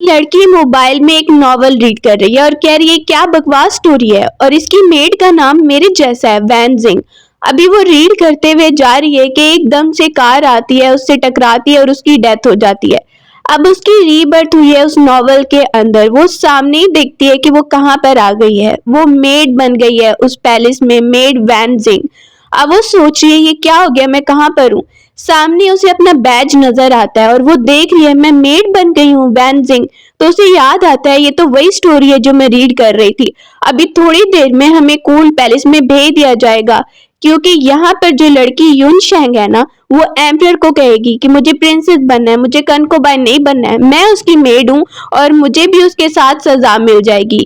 लड़की मोबाइल में एक नॉवल रीड कर रही है और कह रही है क्या बकवास स्टोरी है और इसकी मेड का नाम मेरे जैसा है, वैन जिंग। अभी वो रीड करते हुए जा रही है कि एकदम से कार आती है, उससे टकराती है और उसकी डेथ हो जाती है। अब उसकी रीबर्थ हुई है उस नॉवल के अंदर। वो सामने ही देखती है कि वो कहाँ पर आ गई है। वो मेड बन गई है उस पैलेस में, मेड वैन जिंग। अब वो सोच रही है ये क्या हो गया, मैं कहाँ पर हूँ। सामने उसे अपना बैज नजर आता है और वो देख रही है मैं मेड बन गई हूँ, वैन जिंग। तो उसे याद आता है ये तो वही स्टोरी है जो मैं रीड कर रही थी। अभी थोड़ी देर में हमें कूल पैलेस में भेज दिया जाएगा, क्योंकि यहाँ पर जो लड़की यून शेंग है ना, वो एम्परर को कहेगी कि मुझे प्रिंसेस बनना है, मुझे कनकोबाई नहीं बनना है, मैं उसकी मेड हूँ और मुझे भी उसके साथ सजा मिल जाएगी।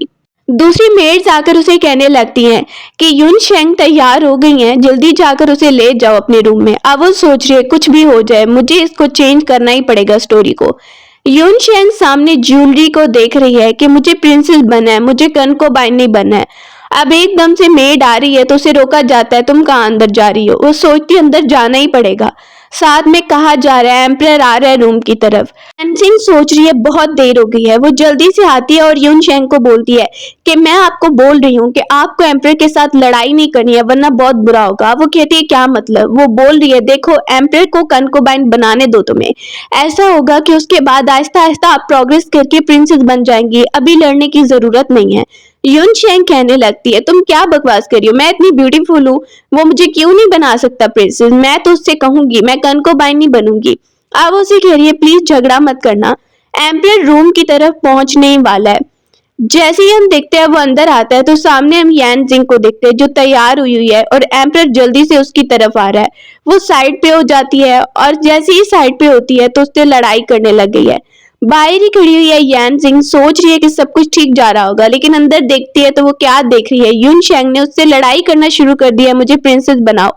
दूसरी मेड्स आकर उसे कहने लगती हैं कि यून शेंग तैयार हो गई हैं, जल्दी जाकर उसे ले जाओ अपने रूम में। अब वो सोच रही है कुछ भी हो जाए मुझे इसको चेंज करना ही पड़ेगा स्टोरी को। यून शेंग सामने ज्वेलरी को देख रही है कि मुझे प्रिंसेस बनना है, मुझे कनकोबाई नहीं बनना है। अब एकदम से मेड आ रही है तो उसे रोका जाता है, तुम कहाँ अंदर जा रही हो। वो सोचती अंदर जाना ही पड़ेगा। साथ में कहा जा रहा है एम्परर आ रहा है रूम की तरफ। सिंह सोच रही है बहुत देर हो गई है। वो जल्दी से आती है और यून शेंग को बोलती है कि मैं आपको बोल रही हूँ कि आपको एम्परर के साथ लड़ाई नहीं करनी है वरना बहुत बुरा होगा। वो कहती है क्या मतलब। वो बोल रही है देखो एम्परर को कनकोबाइन बनाने दो, तुम्हें ऐसा होगा कि उसके बाद आहिस्ता आहिस्ता आप प्रोग्रेस करके प्रिंसेस बन जाएंगी, अभी लड़ने की जरूरत नहीं है। यून शेंग कहने लगती है तुम क्या बकवास कर रही हो, मैं इतनी ब्यूटीफुल हूँ, वो मुझे क्यों नहीं बना सकता प्रिंसेस। मैं तो उससे कहूंगी मैं कनकोबाइन नहीं बनूंगी। अब उसे कह रही है प्लीज झगड़ा मत करना। एम्परर रूम की तरफ पहुंचने वाला है। जैसे ही हम देखते हैं वो अंदर आता है तो सामने हम यान जिंग को देखते हैं जो तैयार हुई हुई है और एम्परर जल्दी से उसकी तरफ आ रहा है। वो साइड पे हो जाती है और जैसे ही साइड पे होती है तो उससे लड़ाई करने लग गई है। बाहर ही खड़ी हुई है यान जिंग, सोच रही है कि सब कुछ ठीक जा रहा होगा, लेकिन अंदर देखती है तो वो क्या देख रही है, यून शेंग ने उससे लड़ाई करना शुरू कर दिया, मुझे प्रिंसेस बनाओ।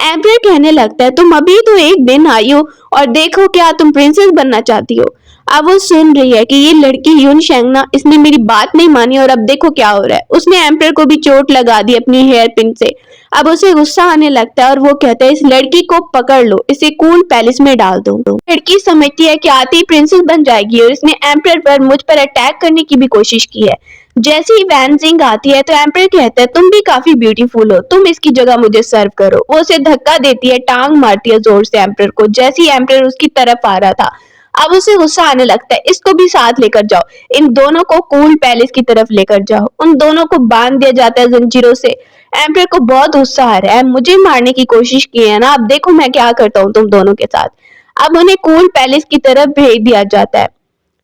एम्परर कहने लगता है तुम अभी तो एक दिन आई हो और देखो क्या तुम प्रिंसेस बनना चाहती हो। अब वो सुन रही है कि ये लड़की यून शेंग ना, इसने मेरी बात नहीं मानी और अब देखो क्या हो रहा है। उसने एम्परर को भी चोट लगा दी अपनी हेयर पिन से। अब उसे गुस्सा आने लगता है और वो कहता है इस लड़की को पकड़ लो, इसे कूल पैलेस में डाल दो। लड़की समझती है कि आती ही प्रिंसेस बन जाएगी और इसने एम्परर पर मुझ पर अटैक करने की भी कोशिश की है। जैसे ही वैन जिंग आती है तो एम्परर कहता है तुम भी काफी ब्यूटीफुल हो, तुम इसकी जगह मुझे सर्व करो। वो उसे धक्का देती है, टांग मारती है जोर से एम्परर को। जैसे ही एम्परर उसकी तरफ आ रहा था अब उसे गुस्सा आने लगता है, इसको भी साथ लेकर जाओ, इन दोनों को कूल पैलेस की तरफ लेकर जाओ। उन दोनों को बांध दिया जाता है जंजीरों से। एम्परर को बहुत गुस्सा आ रहा है, मुझे मारने की कोशिश की है ना, अब देखो मैं क्या करता हूँ तुम दोनों के साथ। अब उन्हें कूल पैलेस की तरफ भेज दिया जाता है।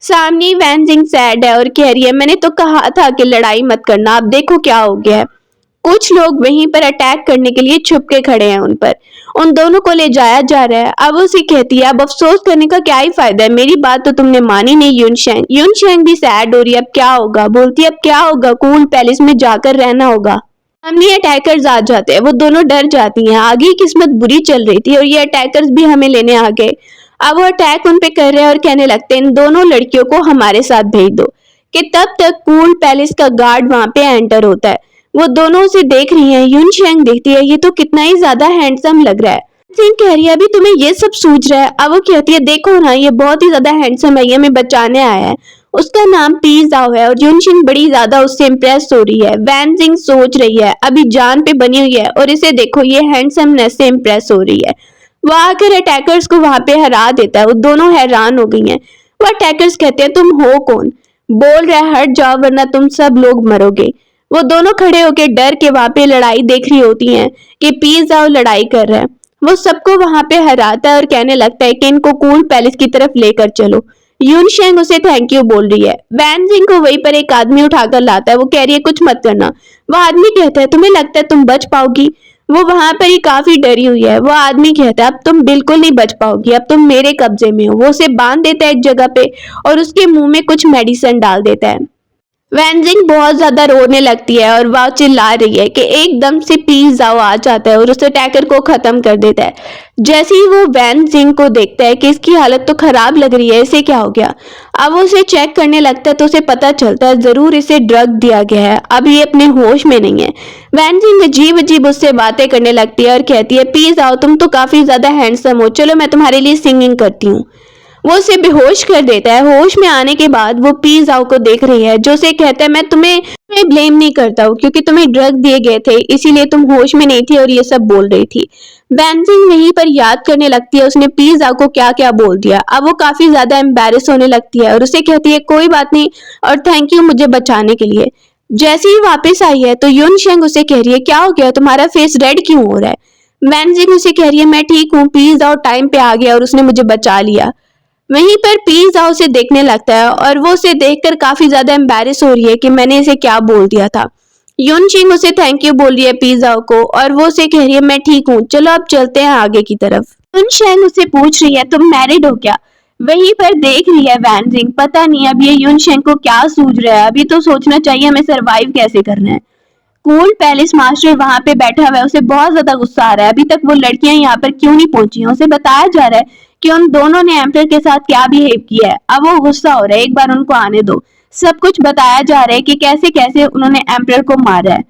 सामने वैन जिंग सैड है और कह रही है मैंने तो कहा था कि लड़ाई मत करना, अब देखो क्या हो गया है। कुछ लोग वहीं पर अटैक करने के लिए छुप के खड़े हैं उन पर। उन दोनों को ले जाया जा रहा है। अब उसे कहती है अब अफसोस करने का क्या ही फायदा है, मेरी बात तो तुमने मानी नहीं यून शेंग। यून शेंग भी सैड हो रही है, अब क्या होगा। बोलती है अब क्या होगा, कूल पैलेस में जाकर रहना होगा। सामने अटैकर्स आ जाते हैं, वो दोनों डर जाती हैं, आगे की किस्मत बुरी चल रही थी और ये अटैकर्स भी हमें लेने आ गए। अब वो अटैक उन पे कर रहे हैं और कहने लगते हैं इन दोनों लड़कियों को हमारे साथ भेज दो। कि तब तक कूल पैलेस का गार्ड वहां पे एंटर होता है। वो दोनों उसे देख रही हैं। यून शेंग देखती है ये तो कितना ही ज्यादा हैंडसम लग रहा है। सिंह कह रही है अभी तुम्हें ये सब सूझ रहा है। अब वो कहती है देखो ना ये बहुत ही ज्यादा हैंडसम है, ये हमें बचाने आया है। उसका नाम पी जाओ है और यून शेंग बड़ी ज्यादा उससे इम्प्रेस हो रही है। वैन जिंग सोच रही है अभी जान पे बनी हुई है और इसे देखो ये हैंडसमनेस से इम्प्रेस हो रही है। वो आकर अटैकर्स को वहां पे हरा देता है। वो दोनों हैरान हो गई हैं। वो अटैकर्स कहते हैं तुम हो कौन। बोल रहा है हट जाओ वरना तुम सब लोग मरोगे। वो दोनों खड़े होकर डर के वहां पे लड़ाई देख रही होती हैं कि पी जाओ लड़ाई कर रहा है। वो सबको वहां पे हराता है और कहने लगता है कि इनको कूल पैलेस की तरफ लेकर चलो। यून शेंग उसे थैंक यू बोल रही है। वैन जिंग को वहीं पर एक आदमी उठाकर लाता है। वो कह रही है कुछ मत करना। वो आदमी कहता है तुम्हें लगता है तुम बच पाओगी। वो वहां पर ही काफी डरी हुई है। वो आदमी कहता है अब तुम बिल्कुल नहीं बच पाओगी, अब तुम मेरे कब्जे में हो। वो उसे बांध देता है एक जगह पे और उसके मुंह में कुछ मेडिसिन डाल देता है। वैन जिंग बहुत ज्यादा रोने लगती है और वह चिल्ला रही है कि एकदम से पी जाओ आ जाता है और उस अटैकर को खत्म कर देता है। जैसे ही वो वैन जिंग को देखता है कि इसकी हालत तो खराब लग रही है, इसे क्या हो गया। अब वो उसे चेक करने लगता है तो उसे पता चलता है जरूर इसे ड्रग दिया गया है, अब ये अपने होश में नहीं है। वैन जिंग अजीब अजीब उससे बातें करने लगती है और कहती है पी जाओ तुम तो काफी ज्यादा हैंडसम हो, चलो मैं तुम्हारे लिए सिंगिंग करती हूँ। वो उसे बेहोश कर देता है। होश में आने के बाद वो पी जाओ को देख रही है, जो उसे कहता है मैं तुम्हें ब्लेम नहीं करता हूँ क्योंकि तुम्हें ड्रग दिए गए थे, इसीलिए तुम होश में नहीं थी और ये सब बोल रही थी। वैनजिंग वहीं पर याद करने लगती है उसने पी जाओ को क्या क्या बोल दिया। अब वो काफी ज्यादा एम्बेरस होने लगती है और उसे कहती है कोई बात नहीं और थैंक यू मुझे बचाने के लिए। जैसे ही वापस आई है तो यून शेंग उसे कह रही है क्या हो गया, तुम्हारा फेस रेड क्यों हो रहा है। वैनजिंग उसे कह रही है मैं ठीक हूँ, पी जाओ टाइम पे आ गया और उसने मुझे बचा लिया। वहीं पर पी जाओ उसे देखने लगता है और वो उसे देखकर काफी ज्यादा एम्बेरस हो रही है कि मैंने इसे क्या बोल दिया था। यून चिंग उसे थैंक यू बोल रही है पी जाओ को और वो उसे कह रही है मैं ठीक हूँ, चलो अब चलते हैं आगे की तरफ। यून शेंग उसे पूछ रही है तुम मैरिड हो क्या। वहीं पर देख रही है वैन जिंग, पता नहीं अब ये यून शेंग को क्या सूझ रहा है, अभी तो सोचना चाहिए हमें सरवाइव कैसे करना है। कूल पैलेस मास्टर वहां पे बैठा हुआ है, उसे बहुत ज्यादा गुस्सा आ रहा है, अभी तक वो लड़कियां यहाँ पर क्यों नहीं पहुंची हैं। उसे बताया जा रहा है कि उन दोनों ने एम्पर के साथ क्या बिहेव किया है। अब वो गुस्सा हो रहा है, एक बार उनको आने दो। सब कुछ बताया जा रहा है कि कैसे कैसे उन्होंने एम्पर को मारा है।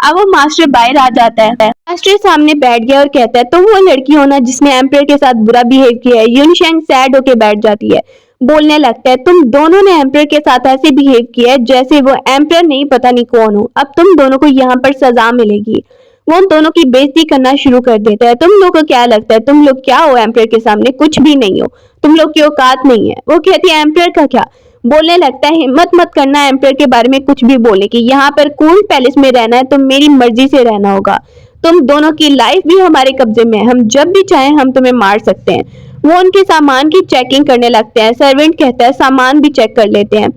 अब वो मास्टर बाहर आ जाता है, मास्टर सामने बैठ गया और कहता है तुम वो लड़की हो ना जिसने एम्पर के साथ बुरा बिहेव किया है। यूनशेंग सैड होके बैठ जाती है, बोलने लगता है तुम दोनों ने एम्पर के साथ ऐसे बिहेव किया है जैसे वो एम्पर नहीं पता नहीं कौन हो, अब तुम दोनों को यहाँ पर सजा मिलेगी। वो उन दोनों की बेइज्जती करना शुरू कर देता है, तुम लोग को क्या लगता है तुम लोग क्या हो एम्पर के सामने, कुछ भी नहीं हो, तुम लोग की औकात नहीं है। वो कहती है एम्पर का क्या, बोलने लगता है हिम्मत मत करना एम्पर के बारे में कुछ भी बोले कि यहाँ पर कूल पैलेस में रहना है तो मेरी मर्जी से रहना होगा, तुम दोनों की लाइफ भी हमारे कब्जे में है, हम जब भी चाहें हम तुम्हें मार सकते हैं। वो उनके सामान की चेकिंग करने लगते हैं, सर्वेंट कहता है सामान भी चेक कर लेते हैं।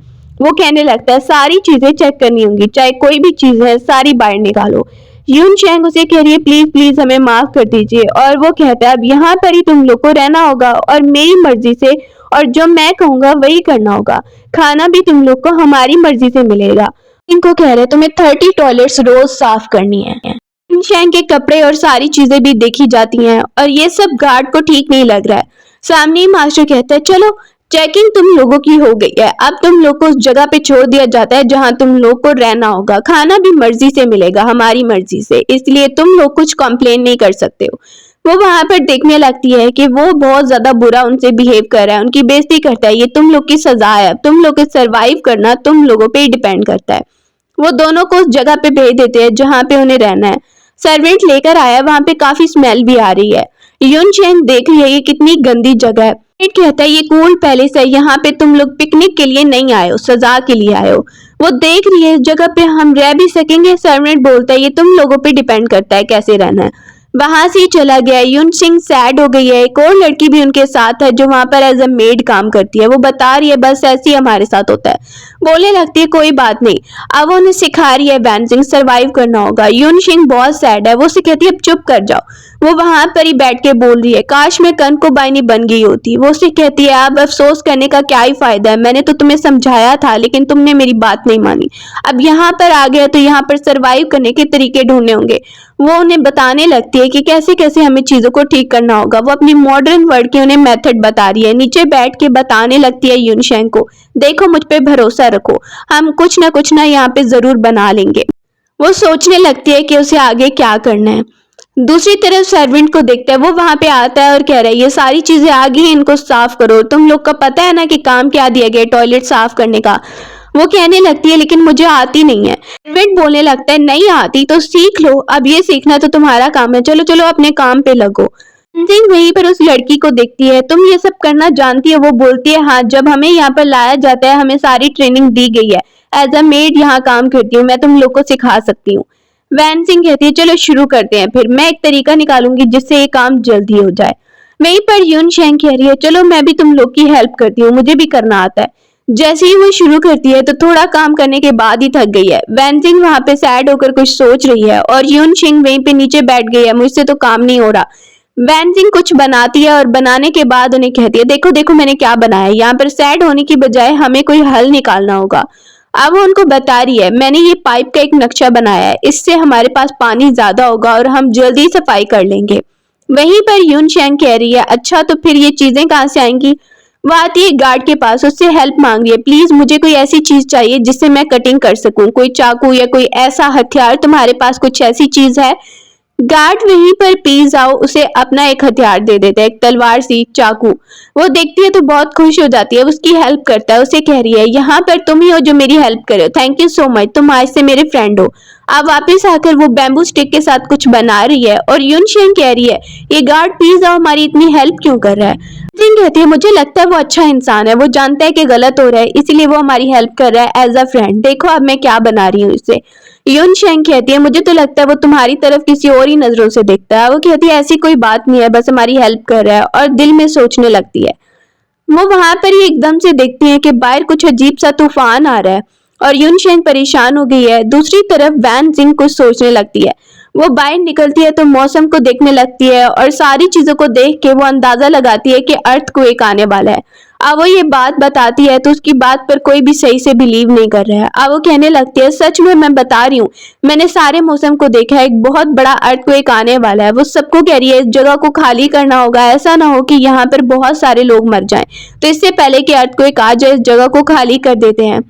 वो कहने लगता है सारी चीजें चेक करनी होंगी, चाहे कोई भी चीज है सारी बाहर निकालो। यून चैंग उसे कह रही है प्लीज प्लीज हमें माफ कर दीजिए और वो कहता है अब यहाँ पर ही तुम लोग को रहना होगा और मेरी मर्जी से, और जो मैं कहूंगा वही करना होगा, खाना भी तुम लोग को हमारी मर्जी से मिलेगा। इनको कह रहे तुम्हें 30 टॉयलेट्स रोज साफ करनी है। शैंग के कपड़े और सारी चीजें भी देखी जाती हैं और ये सब गार्ड को ठीक नहीं लग रहा है। सामने ही मास्टर कहता है चलो चेकिंग तुम लोगों की हो गई है, अब तुम लोग को उस जगह पे छोड़ दिया जाता है जहां तुम लोग को रहना होगा, खाना भी मर्जी से मिलेगा हमारी मर्जी से, इसलिए तुम लोग कुछ कंप्लेन नहीं कर सकते हो। वो वहां पर देखने लगती है कि वो बहुत ज्यादा बुरा उनसे बिहेव कर रहा है, उनकी बेइज्जती करता है, ये तुम लोग की सजा है, तुम लोग को सरवाइव करना तुम लोगों पे ही डिपेंड करता है। वो दोनों को उस जगह पे भेज देते हैं जहां पे उन्हें रहना है। सर्वेंट लेकर आया, वहां पे काफी स्मेल भी आ रही है। यून चेंग देख रही है ये कितनी गंदी जगह है। कहता है ये कूल पैलेस है, यहाँ पे तुम लोग पिकनिक के लिए नहीं आए हो, सजा के लिए आए हो। वो देख रही है इस जगह पे हम रह भी सकेंगे। सर्वेंट बोलता है ये तुम लोगों पे डिपेंड करता है कैसे रहना है। वहां से चला गया। यून सिंह सैड हो गई है। एक और लड़की भी उनके साथ है जो वहां पर एज अ मेड काम करती है। वो बता रही है बस ऐसे ही हमारे साथ होता है, बोलने लगती है कोई बात नहीं। अब वो उन्हें सिखा रही है वैन सिंह सरवाइव करना होगा। यून सिंह बहुत सैड है, वो उसे कहती है अब चुप कर जाओ। वो वहां पर ही बैठ के बोल रही है काश मैं कंकुबाइनी बन गई होती। वो उसे कहती है अब अफसोस करने का क्या ही फायदा है, मैंने तो तुम्हें समझाया था लेकिन तुमने मेरी बात नहीं मानी, अब यहाँ पर आ गया तो यहाँ पर सरवाइव करने के तरीके ढूंढने होंगे। वो उन्हें बताने लगती है कि कैसे कैसे हमें चीजों को ठीक करना होगा। वो अपनी मॉडर्न वर्ड के उन्हें मेथड बता रही है। नीचे बैठ के बताने लगती है यूनशेंग को देखो मुझ पे भरोसा रखो, हम कुछ ना यहाँ पे जरूर बना लेंगे। वो सोचने लगती है कि उसे आगे क्या करना है। दूसरी तरफ सर्वेंट को देखता है, वो वहां पे आता है और कह रहा है ये सारी चीजें आ गई हैं, इनको साफ करो। तुम लोग को पता है ना कि काम क्या दिया गया टॉयलेट साफ करने का। वो कहने लगती है लेकिन मुझे आती नहीं है। सर्वेंट बोलने लगता है नहीं आती तो सीख लो, अब ये सीखना तो तुम्हारा काम है, चलो चलो अपने काम पे लगो। जिंग वहीं पर उस लड़की को देखती है, तुम ये सब करना जानती है। वो बोलती है हाँ, जब हमें यहाँ पर लाया जाता है हमें सारी ट्रेनिंग दी गई है, एज अ मेड यहाँ काम करती हूँ, मैं तुम लोग को सिखा सकती हूँ। वैन सिंह कहती है चलो शुरू करते हैं, फिर मैं एक तरीका निकालूंगी जिससे ये काम जल्दी हो जाए। वहीं पर यून शेंग कह रही है चलो मैं भी तुम लोग की हेल्प करती हूँ, मुझे भी करना आता है। जैसे ही वो शुरू करती है तो थोड़ा काम करने के बाद ही थक गई है। वैन सिंह वहां पे सैड होकर कुछ सोच रही है और यून शेंग वहीं पे नीचे बैठ गई है, मुझसे तो काम नहीं हो रहा। वैन सिंह कुछ बनाती है और बनाने के बाद उन्हें कहती है देखो देखो मैंने क्या बनाया है, यहाँ पर सैड होने की बजाय हमें कोई हल निकालना होगा। अब वो उनको बता रही है मैंने ये पाइप का एक नक्शा बनाया है, इससे हमारे पास पानी ज्यादा होगा और हम जल्दी सफाई कर लेंगे। वहीं पर यून शेंग कह रही है अच्छा तो फिर ये चीजें कहाँ से आएंगी। वो आती है गार्ड के पास, उससे हेल्प मांग रही है प्लीज मुझे कोई ऐसी चीज चाहिए जिससे मैं कटिंग कर सकूं, कोई चाकू या कोई ऐसा हथियार, तुम्हारे पास कुछ ऐसी चीज है। गार्ड वहीं पर पी जाओ उसे अपना एक हथियार दे देता है, एक तलवार सी चाकू। वो देखती है तो बहुत खुश हो जाती है, उसकी हेल्प करता है, उसे कह रही है यहाँ पर तुम ही हो जो मेरी हेल्प करे हो, थैंक यू सो मच, तुम आज से मेरे फ्रेंड हो। अब वापस आकर वो बैम्बू स्टिक के साथ कुछ बना रही है और यूनशेंग कह रही है ये गार्ड पी जाओ हमारी इतनी हेल्प क्यों कर रहा है। जिन कहती है मुझे लगता है वो अच्छा इंसान है, वो जानता है कि गलत हो रहा है इसीलिए वो हमारी हेल्प कर रहा है एज अ फ्रेंड, देखो अब मैं क्या बना रही हूँ इससे। यून शेंग कहती है मुझे तो लगता है वो तुम्हारी तरफ किसी और ही नजरों से देखता है। वो कहती है ऐसी कोई बात नहीं है, बस हमारी हेल्प कर रहा है, और दिल में सोचने लगती है। वो वहां पर ही एकदम से देखती है कि बाहर कुछ अजीब सा तूफान आ रहा है और यून शेंग परेशान हो गई है। दूसरी तरफ वैन जिंग कुछ सोचने लगती है। वो बाहर निकलती है तो मौसम को देखने लगती है और सारी चीजों को देख के वो अंदाजा लगाती है कि अर्थ को एक आने वाला है। अब वो ये बात बताती है तो उसकी बात पर कोई भी सही से बिलीव नहीं कर रहा है। अब वो कहने लगती है सच में मैं बता रही हूँ, मैंने सारे मौसम को देखा है, एक बहुत बड़ा अर्थक्वेक आने वाला है। वो सबको कह रही है इस जगह को खाली करना होगा, ऐसा ना हो कि यहाँ पर बहुत सारे लोग मर जाएं, तो इससे पहले कि अर्थक्वेक आ जाए इस जगह को खाली कर देते हैं।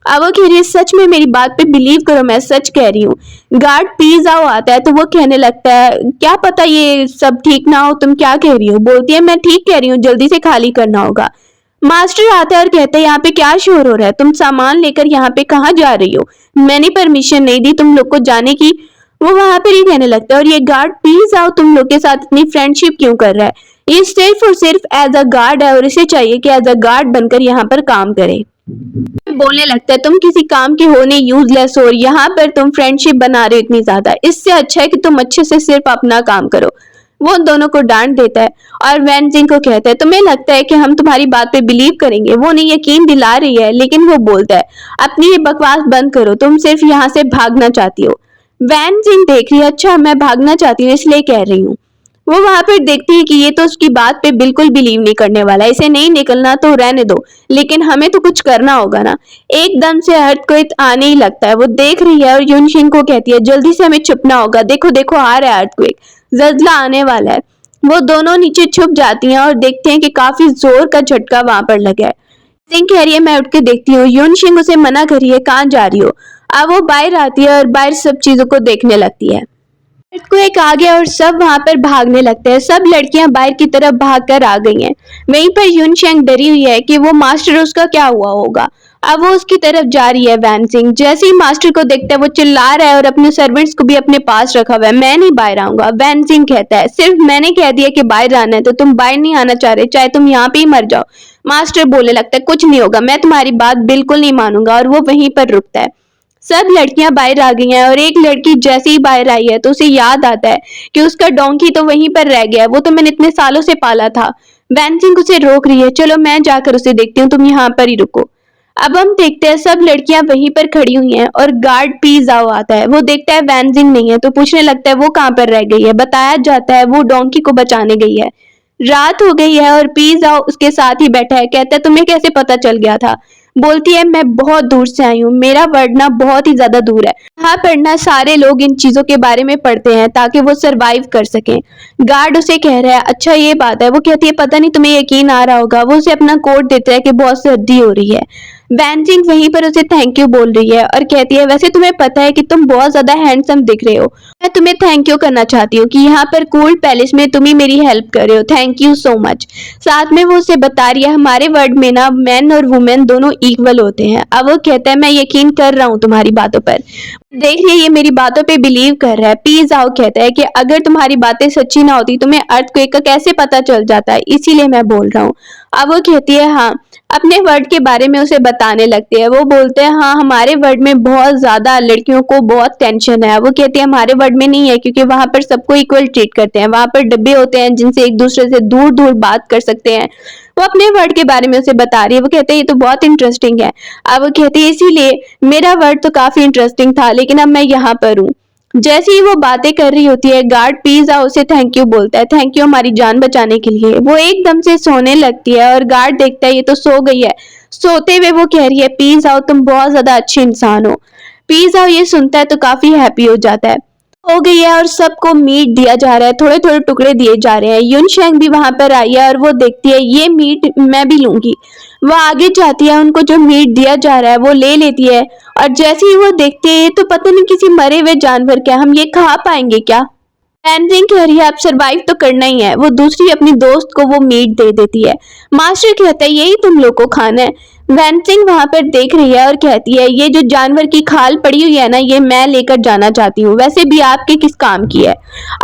अब वो कह रही है सच में मेरी बात पे बिलीव करो, मैं सच कह रही हूँ। गार्ड पिज्जा आता है तो वो कहने लगता है क्या पता ये सब ठीक ना हो, तुम क्या कह रही हो। बोलती है मैं ठीक कह रही हूँ, जल्दी से खाली करना होगा। मास्टर आता है और कहता है यहाँ पे क्या शोर हो रहा है, तुम सामान लेकर यहाँ पे कहाँ जा रही हो, मैंने परमिशन नहीं दी तुम लोग को जाने की। वो वहां पर ही कहने लगता है और ये गार्ड प्लीज आओ तुम लोग के साथ इतनी फ्रेंडशिप क्यों कर रहा है, ये सिर्फ और सिर्फ एज अ गार्ड है और इसे चाहिए कि एज अ गार्ड बनकर यहाँ पर काम करे। बोलने लगता है तुम किसी काम के होने यूजलेस हो और यहाँ पर तुम फ्रेंडशिप बना रहे हो इतनी ज्यादा, इससे अच्छा है कि तुम अच्छे से सिर्फ अपना काम करो। वो उन दोनों को डांट देता है और वैन जिंग को कहता है तुम्हें लगता है कि हम तुम्हारी बात पे बिलीव करेंगे। वो उन्हें यकीन दिला रही है लेकिन वो बोलता है अपनी ये बकवास बंद करो, तुम सिर्फ यहाँ से भागना चाहती हो। वैन जिंग देख रही है अच्छा मैं भागना चाहती हूँ इसलिए कह रही हूँ। वो वहां पर देखती है कि ये तो उसकी बात पे बिल्कुल बिलीव नहीं करने वाला, इसे नहीं निकलना तो रहने दो, लेकिन हमें तो कुछ करना होगा ना। एकदम से अर्थक्वेक आने ही लगता है, वो देख रही है और यूनशिंग को कहती है जल्दी से हमें छुपना होगा, देखो देखो आ रहा है अर्थक्वेक, जल्जला आने वाला है। वो दोनों नीचे छुप जाती हैं और देखते हैं कि काफी जोर का झटका वहां पर लगा है। सिंह कह रही है मैं उठ के देखती हूँ, यूनशिंग उसे मना करी है कहाँ जा रही हो। अब वो बाहर आती है और बाहर सब चीजों को देखने लगती है। अर्थक्वेक आ गया और सब वहां पर भागने लगते हैं, सब लड़कियां बाहर की तरफ भागकर आ गई हैं। वहीं पर यूनशेंग डरी हुई है कि वो मास्टर उसका क्या हुआ होगा। अब वो उसकी तरफ जा रही है। वैन सिंह जैसे ही मास्टर को देखता है वो चिल्ला रहा है और अपने सर्वेंट्स को भी अपने पास रखा हुआ है, मैं नहीं बाहर आऊंगा। वैन सिंह कहता है सिर्फ मैंने कह दिया कि बाहर आना है तो तुम बाहर नहीं आना चाह रहे, चाहे तुम यहाँ पे ही मर जाओ। मास्टर बोलने लगता है कुछ नहीं होगा, मैं तुम्हारी बात बिल्कुल नहीं मानूंगा, और वो वहीं पर रुकता है। सब लड़कियां बाहर आ गई हैं और एक लड़की जैसे ही बाहर आई है तो उसे याद आता है कि उसका डोंकी तो वहीं पर रह गया है, वो तो मैंने इतने सालों से पाला था। वैन सिंह उसे रोक रही है, चलो मैं जाकर उसे देखती हूँ, तुम यहाँ पर ही रुको। अब हम देखते हैं सब लड़कियां वहीं पर खड़ी हुई हैं और गार्ड पी जाओ आता है। वो देखता है वैन जिंग नहीं है तो पूछने लगता है वो कहाँ पर रह गई है। बताया जाता है वो डोंकी को बचाने गई है। रात हो गई है और पी जाओ उसके साथ ही बैठा है। कहता है तुम्हें कैसे पता चल गया था। बोलती है मैं बहुत दूर से आई हूँ, मेरा वर्ड बहुत ही ज्यादा दूर है, यहाँ पर सारे लोग इन चीजों के बारे में पढ़ते हैं ताकि वो सरवाइव कर सकें। गार्ड उसे कह रहा है अच्छा ये बात है। वो कहती है पता नहीं तुम्हें यकीन आ रहा होगा। वो उसे अपना कोट देता है कि बहुत सर्दी हो रही है। वैन जिंग वहीं पर उसे थैंक यू बोल रही है और कहती है वैसे तुम्हें पता है कि तुम बहुत ज्यादा हैंडसम दिख रहे हो, मैं तुम्हें थैंक यू करना चाहती हूँ कि यहाँ पर कूल पैलेस में तुम ही मेरी हेल्प कर रहे हो, थैंक यू सो मच। साथ में वो उसे बता रही है हमारे वर्ल्ड में ना मैन और वुमेन दोनों इक्वल होते हैं। अब वो कहता है मैं यकीन कर रहा हूँ तुम्हारी बातों पर, देख रही है ये मेरी बातों पे बिलीव कर रहा है। पीज आओ कहता है कि अगर तुम्हारी बातें सच्ची ना होती तुम्हें अर्थक्वेक का कैसे पता चल जाता है, इसीलिए मैं बोल रहा हूँ। अब वो कहती है हाँ, अपने वर्ड के बारे में उसे बताने लगती है। वो बोलते हैं हाँ हमारे वर्ड में बहुत ज्यादा लड़कियों को बहुत टेंशन है। वो कहती है हमारे वर्ड में नहीं है क्योंकि वहां पर सबको इक्वल ट्रीट करते हैं, वहां पर डब्बे होते हैं जिनसे एक दूसरे से दूर दूर बात कर सकते हैं। वो अपने वर्ड के बारे में उसे बता रही है। वो कहते हैं ये तो बहुत इंटरेस्टिंग है। अब वो कहती है इसीलिए मेरा वर्ड तो काफी इंटरेस्टिंग था लेकिन अब मैं यहाँ पर हूँ। जैसे ही वो बातें कर रही होती है गार्ड पिज्जा उसे थैंक यू बोलता है, थैंक यू हमारी जान बचाने के लिए। वो एकदम से सोने लगती है और गार्ड देखता है ये तो सो गई है। सोते हुए वो कह रही है पिज्जा तुम बहुत ज्यादा अच्छे इंसान हो। पिज्जा ये सुनता है तो काफी हैप्पी हो जाता है। हो गई है और सबको मीट दिया जा रहा है, थोड़े थोड़े टुकड़े दिए जा रहे हैं। यूनशेंग भी वहां पर आई है और वो देखती है ये मीट मैं भी लूंगी। वो आगे जाती है, उनको जो मीट दिया जा रहा है वो ले लेती है और जैसे ही वो देखती है तो पता नहीं किसी मरे हुए जानवर का, हम ये खा पाएंगे क्या। वैन कह रही है अब सरवाइव तो करना ही है। वो दूसरी अपनी दोस्त को वो मीट दे देती है। मास्टर कहता है यही तुम लोग को खाना है। वैन वहां पर देख रही है और कहती है ये जो जानवर की खाल पड़ी हुई है ना ये मैं लेकर जाना चाहती हूँ, वैसे भी आपके किस काम की है।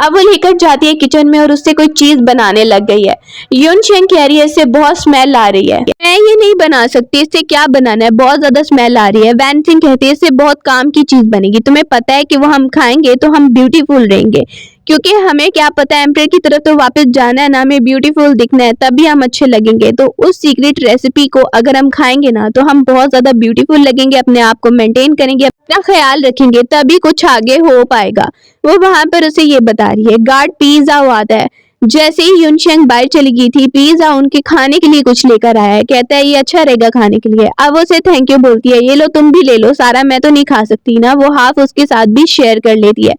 अब वो लेकर जाती है किचन में और उससे कोई चीज बनाने लग गई है। यून शेंग कह रही है इससे बहुत स्मेल आ रही है, मैं ये नहीं बना सकती, इससे क्या बनाना है, बहुत ज्यादा स्मेल आ रही है। वैन कहती है इससे बहुत काम की चीज बनेगी, तुम्हें पता है कि वो हम खाएंगे तो हम ब्यूटीफुल रहेंगे, क्योंकि हमें क्या पता है एम्पायर की तरफ तो वापस जाना है ना, हमें ब्यूटीफुल दिखना है तभी हम अच्छे लगेंगे। तो उस सीक्रेट रेसिपी को अगर हम खाएंगे ना तो हम बहुत ज्यादा ब्यूटीफुल लगेंगे, अपने आप को मेंटेन करेंगे, अपना ख्याल रखेंगे, तभी कुछ आगे हो पाएगा। वो वहां पर उसे ये बता रही है। गार्ड पिज्जा आता है। जैसे ही यूनशेंग बाहर चली गई थी पिज्जा उनके खाने के लिए कुछ लेकर आया है। कहता है ये अच्छा रहेगा खाने के लिए। अब वो उसे थैंक यू बोलती है, ये लो तुम भी ले लो, सारा मैं तो नहीं खा सकती ना। वो हाफ उसके साथ भी शेयर कर लेती है।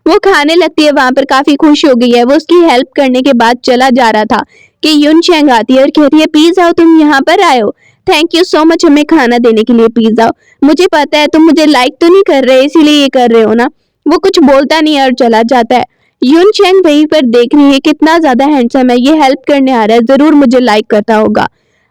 वो खाने लगती है, वहां पर काफी खुश हो गई है। वो उसकी हेल्प करने के बाद चला जा रहा था कि यूनशेंग आती है और कहती है पिज्जा तुम यहाँ पर आए हो, थैंक यू सो मच हमें खाना देने के लिए। पिज्जा मुझे पता है तुम मुझे लाइक तो नहीं कर रहे इसीलिए ये कर रहे हो ना। वो कुछ बोलता नहीं है और चला जाता है। यूनशेंग वहीं पर देख रही है कितना ज्यादा हैंडसम है, ये हेल्प करने आ रहा है, जरूर मुझे लाइक करता होगा।